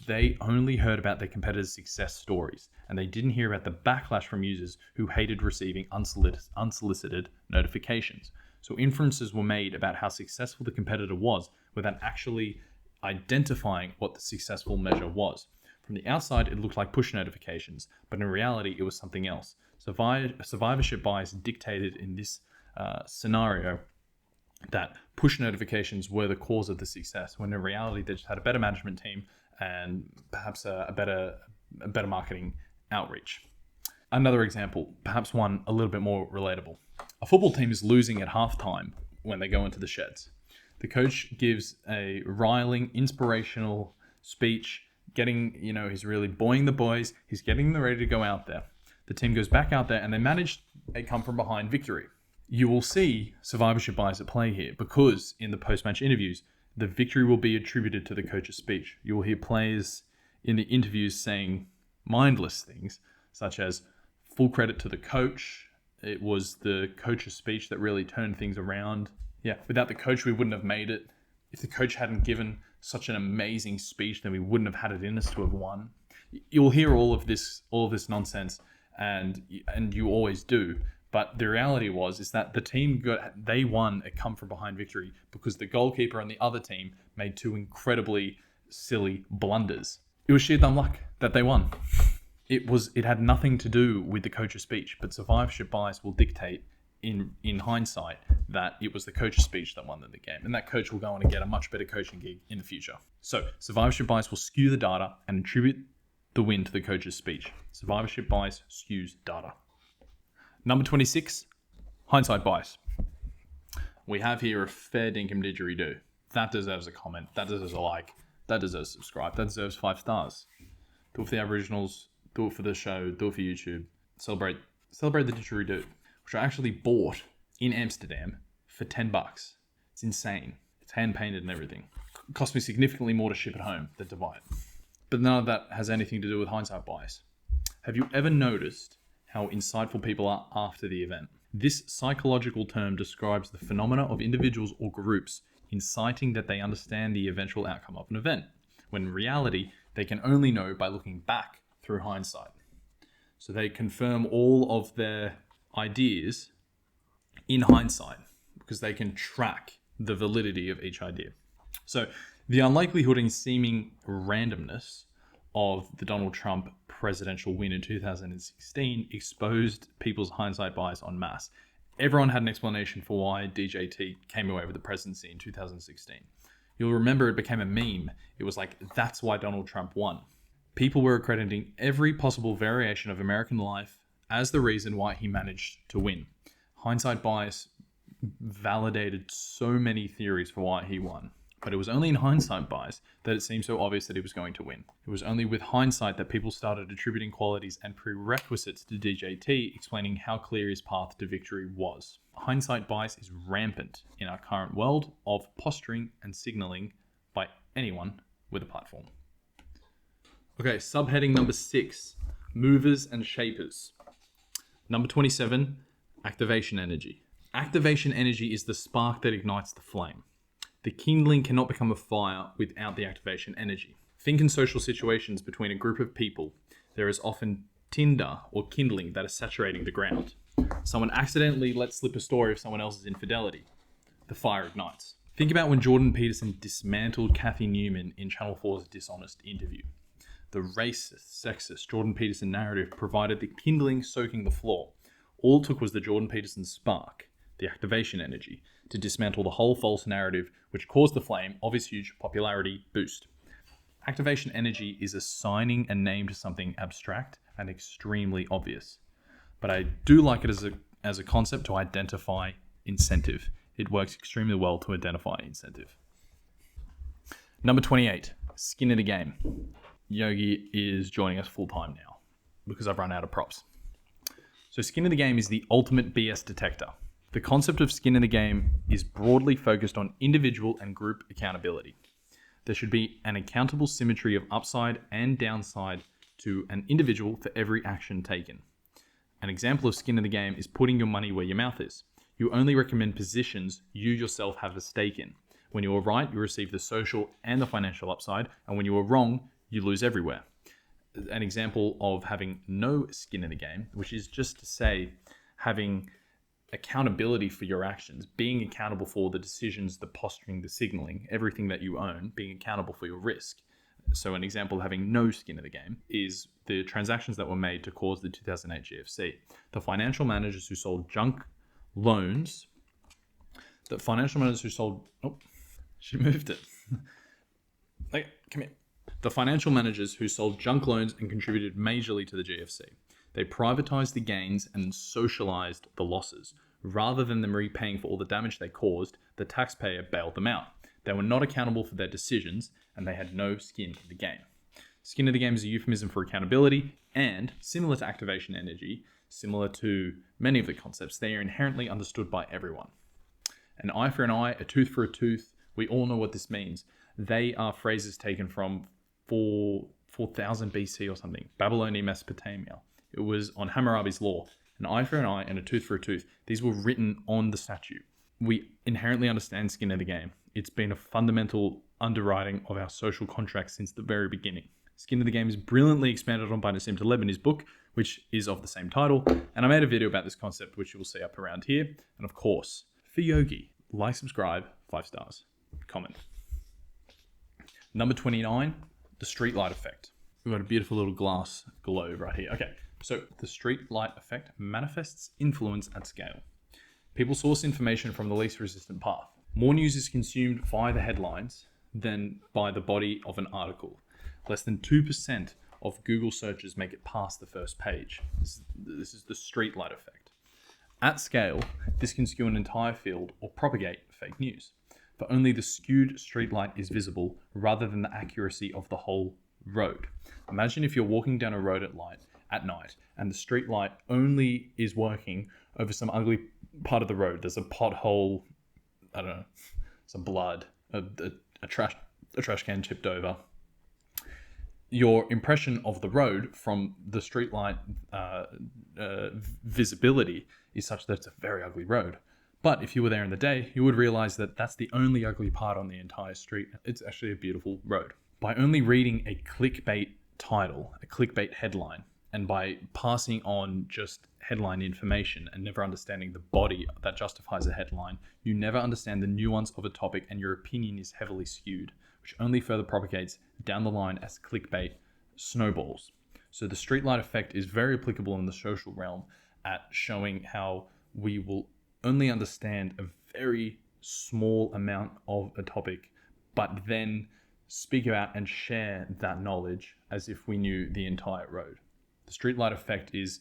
They only heard about their competitors' success stories, and they didn't hear about the backlash from users who hated receiving unsolicited notifications. So inferences were made about how successful the competitor was without actually identifying what the successful measure was. From the outside, it looked like push notifications, but in reality, it was something else. Survivorship bias dictated in this scenario that push notifications were the cause of the success, when in reality, they just had a better management team and perhaps a better marketing outreach. Another example, perhaps one a little bit more relatable. A football team is losing at halftime when they go into the sheds. The coach gives a riling, inspirational speech, he's really buoying the boys. He's getting them ready to go out there. The team goes back out there and they manage a come from behind victory. You will see survivorship bias at play here because in the post-match interviews, the victory will be attributed to the coach's speech. You will hear players in the interviews saying mindless things such as full credit to the coach, It was the coach's speech that really turned things around. Yeah, without the coach, we wouldn't have made it. If the coach hadn't given such an amazing speech, then we wouldn't have had it in us to have won. You'll hear all of this nonsense, and you always do. But the reality is that the team they won a come from behind victory because the goalkeeper on the other team made two incredibly silly blunders. It was sheer dumb luck that they won. It had nothing to do with the coach's speech, but survivorship bias will dictate in hindsight that it was the coach's speech that won them the game, and that coach will go on and get a much better coaching gig in the future. So survivorship bias will skew the data and attribute the win to the coach's speech. Survivorship bias skews data. Number 26, hindsight bias. We have here a fair dinkum didgeridoo. That deserves a comment. That deserves a like. That deserves a subscribe. That deserves 5 stars. Do it for the Aboriginals. Do it for the show. Do it for YouTube. Celebrate the didgeridoo, which I actually bought in Amsterdam for $10. It's insane. It's hand painted and everything. It cost me significantly more to ship it home than to buy it. But none of that has anything to do with hindsight bias. Have you ever noticed how insightful people are after the event? This psychological term describes the phenomena of individuals or groups inciting that they understand the eventual outcome of an event, when in reality, they can only know by looking back through hindsight. So they confirm all of their ideas in hindsight because they can track the validity of each idea. So the unlikelihood and seeming randomness of the Donald Trump presidential win in 2016 exposed people's hindsight bias en masse. Everyone had an explanation for why DJT came away with the presidency in 2016. You'll remember it became a meme. It was like, that's why Donald Trump won. People were accrediting every possible variation of American life as the reason why he managed to win. Hindsight bias validated so many theories for why he won. But it was only in hindsight bias that it seemed so obvious that he was going to win. It was only with hindsight that people started attributing qualities and prerequisites to DJT, explaining how clear his path to victory was. Hindsight bias is rampant in our current world of posturing and signaling by anyone with a platform. Okay, subheading number 6, movers and shapers. Number 27, activation energy. Activation energy is the spark that ignites the flame. The kindling cannot become a fire without the activation energy. Think in social situations between a group of people. There is often tinder or kindling that is saturating the ground. Someone accidentally lets slip a story of someone else's infidelity. The fire ignites. Think about when Jordan Peterson dismantled Kathy Newman in Channel 4's Dishonest interview. The racist, sexist Jordan Peterson narrative provided the kindling soaking the floor. All it took was the Jordan Peterson spark, the activation energy, to dismantle the whole false narrative which caused the flame of his huge popularity boost. Activation energy is assigning a name to something abstract and extremely obvious. But I do like it as a concept to identify incentive. It works extremely well to identify incentive. Number 28, skin in the game. Yogi is joining us full time now because I've run out of props. So skin in the game is the ultimate BS detector. The concept of skin in the game is broadly focused on individual and group accountability. There should be an accountable symmetry of upside and downside to an individual for every action taken. An example of skin in the game is putting your money where your mouth is. You only recommend positions you yourself have a stake in. When you are right, you receive the social and the financial upside, and when you are wrong, you lose everywhere. An example of having no skin in the game, which is just to say having accountability for your actions, being accountable for the decisions, the posturing, the signaling, everything that you own, being accountable for your risk. So an example of having no skin in the game is the transactions that were made to cause the 2008 GFC. The financial managers who sold junk loans, oh, she moved it. Like, come here. The financial managers who sold junk loans and contributed majorly to the GFC. They privatized the gains and socialized the losses. Rather than them repaying for all the damage they caused, the taxpayer bailed them out. They were not accountable for their decisions, and they had no skin in the game. Skin in the game is a euphemism for accountability, and similar to activation energy, similar to many of the concepts, they are inherently understood by everyone. An eye for an eye, a tooth for a tooth, we all know what this means. They are phrases taken from 4000 BC or something, Babylonian Mesopotamia. It was on Hammurabi's law, an eye for an eye and a tooth for a tooth. These were written on the statute. We inherently understand skin of the game. It's been a fundamental underwriting of our social contract since the very beginning. Skin of the game is brilliantly expanded on by Nassim Taleb in his book, which is of the same title. And I made a video about this concept, which you will see up around here. And of course, for Yogi, like, subscribe, 5 stars, comment. Number 29, the street light effect. We've got a beautiful little glass globe right here. Okay, so the street light effect manifests influence at scale. People source information from the least resistant path. More news is consumed via the headlines than by the body of an article. Less than 2% of Google searches make it past the first page. This is the street light effect. At scale, this can skew an entire field or propagate fake news. But only the skewed street light is visible rather than the accuracy of the whole road. Imagine if you're walking down a road at night and the street light only is working over some ugly part of the road. There's a pothole, I don't know, some blood, a trash can tipped over. Your impression of the road from the streetlight visibility is such that it's a very ugly road. But if you were there in the day, you would realize that that's the only ugly part on the entire street. It's actually a beautiful road. By only reading a clickbait title, a clickbait headline, and by passing on just headline information and never understanding the body that justifies a headline, you never understand the nuance of a topic and your opinion is heavily skewed, which only further propagates down the line as clickbait snowballs. So the streetlight effect is very applicable in the social realm at showing how we will only understand a very small amount of a topic, but then speak about and share that knowledge as if we knew the entire road. The streetlight effect is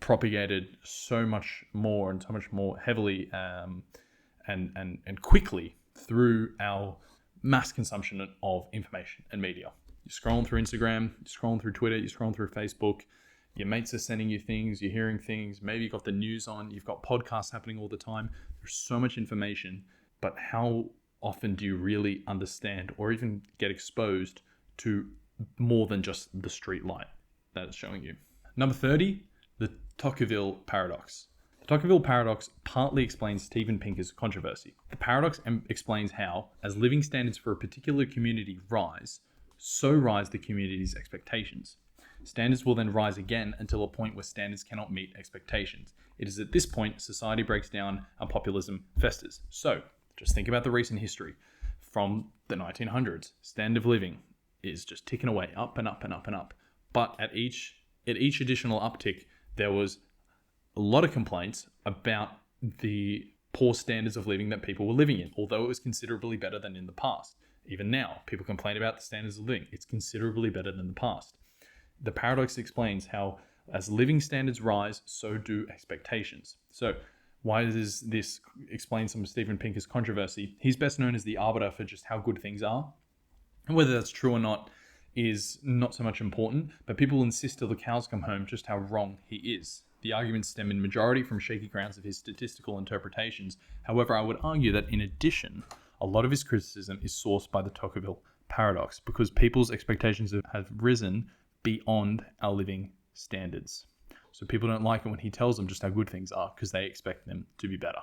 propagated so much more and so much more heavily and quickly through our mass consumption of information and media. You're scrolling through Instagram, you're scrolling through Twitter, you're scrolling through Facebook, your mates are sending you things, you're hearing things, maybe you've got the news on, you've got podcasts happening all the time. There's so much information, but how often do you really understand or even get exposed to more than just the street light that it's showing you? Number 30, the Tocqueville paradox. The Tocqueville paradox partly explains Steven Pinker's controversy. The paradox explains how, as living standards for a particular community rise, so rise the community's expectations. Standards will then rise again until a point where standards cannot meet expectations. It is at this point society breaks down and populism festers. So, just think about the recent history. From the 1900s, standard of living is just ticking away up and up and up and up. But at each additional uptick, there was a lot of complaints about the poor standards of living that people were living in, although it was considerably better than in the past. Even now, people complain about the standards of living. It's considerably better than the past. The paradox explains how, as living standards rise, so do expectations. So, why does this explain some of Steven Pinker's controversy? He's best known as the arbiter for just how good things are. And whether that's true or not is not so much important, but people insist till the cows come home just how wrong he is. The arguments stem in majority from shaky grounds of his statistical interpretations. However, I would argue that in addition, a lot of his criticism is sourced by the Tocqueville paradox because people's expectations have risen beyond our living standards. So people don't like it when he tells them just how good things are because they expect them to be better.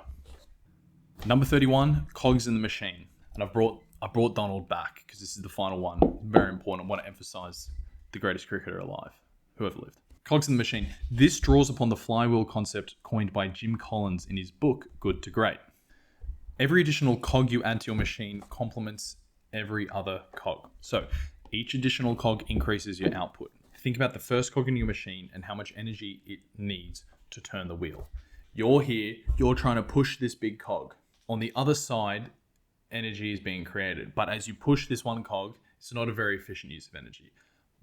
Number 31, cogs in the machine. And I brought Donald back because this is the final one. Very important. I want to emphasize the greatest cricketer alive, whoever lived. Cogs in the machine. This draws upon the flywheel concept coined by Jim Collins in his book, Good to Great. Every additional cog you add to your machine complements every other cog. So each additional cog increases your output. Think about the first cog in your machine and how much energy it needs to turn the wheel. You're here, you're trying to push this big cog. On the other side, energy is being created. But as you push this one cog, it's not a very efficient use of energy.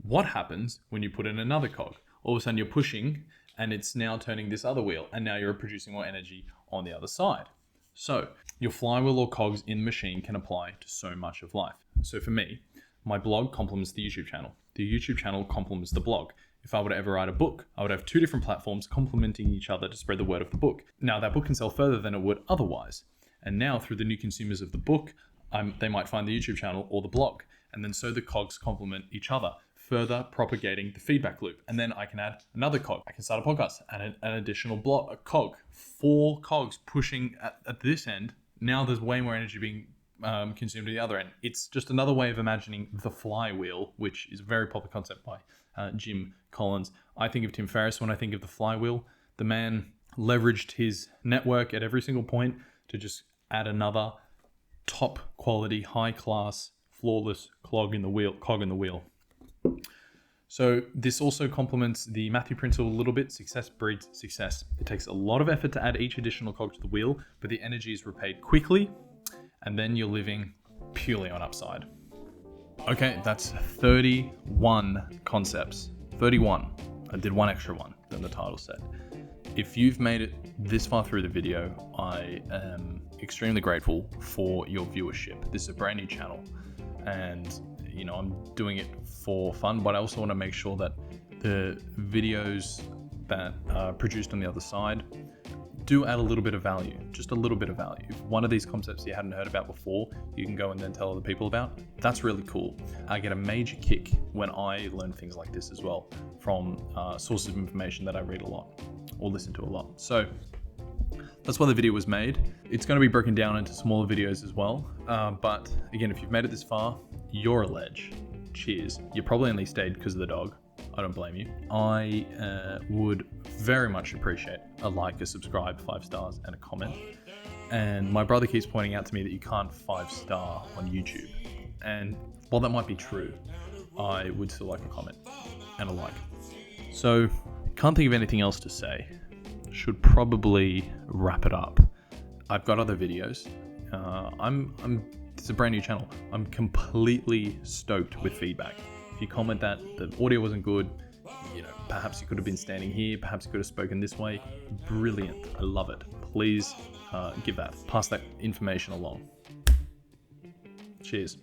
What happens when you put in another cog? All of a sudden you're pushing and it's now turning this other wheel and now you're producing more energy on the other side. So your flywheel or cogs in the machine can apply to so much of life. So for me, my blog complements the YouTube channel. The YouTube channel complements the blog. If I were to ever write a book, I would have two different platforms complementing each other to spread the word of the book. Now that book can sell further than it would otherwise. And now through the new consumers of the book, they might find the YouTube channel or the blog. And then so the cogs complement each other. further propagating the feedback loop. And then I can add another cog. I can start a podcast and an additional block, a cog. 4 cogs pushing at this end. Now there's way more energy being consumed at the other end. It's just another way of imagining the flywheel, which is a very popular concept by Jim Collins. I think of Tim Ferriss when I think of the flywheel. The man leveraged his network at every single point to just add another top quality, high class, flawless cog in the wheel. So this also complements the Matthew principle a little bit. Success breeds success. It takes a lot of effort to add each additional cog to the wheel, but the energy is repaid quickly, and then you're living purely on upside. Okay, that's 31 concepts. 31. I did one extra one than the title said. If you've made it this far through the video, I am extremely grateful for your viewership. This is a brand new channel, and I'm doing it for fun, but I also want to make sure that the videos that are produced on the other side do add a little bit of value, just a little bit of value. If one of these concepts you hadn't heard about before, you can go and then tell other people about. That's really cool. I get a major kick when I learn things like this as well from sources of information that I read a lot or listen to a lot. So that's why the video was made. It's going to be broken down into smaller videos as well. But again, if you've made it this far, you're a ledge. Cheers. You probably only stayed because of the dog. I don't blame you. I would very much appreciate a like, a subscribe, 5 stars, and a comment. And my brother keeps pointing out to me that you can't 5-star on YouTube. And while that might be true, I would still like a comment and a like. So, can't think of anything else to say. Should probably wrap it up. I've got other videos. It's a brand new channel. I'm completely stoked with feedback. If you comment that the audio wasn't good, perhaps you could have been standing here, perhaps you could have spoken this way. Brilliant. I love it. Please pass that information along. Cheers.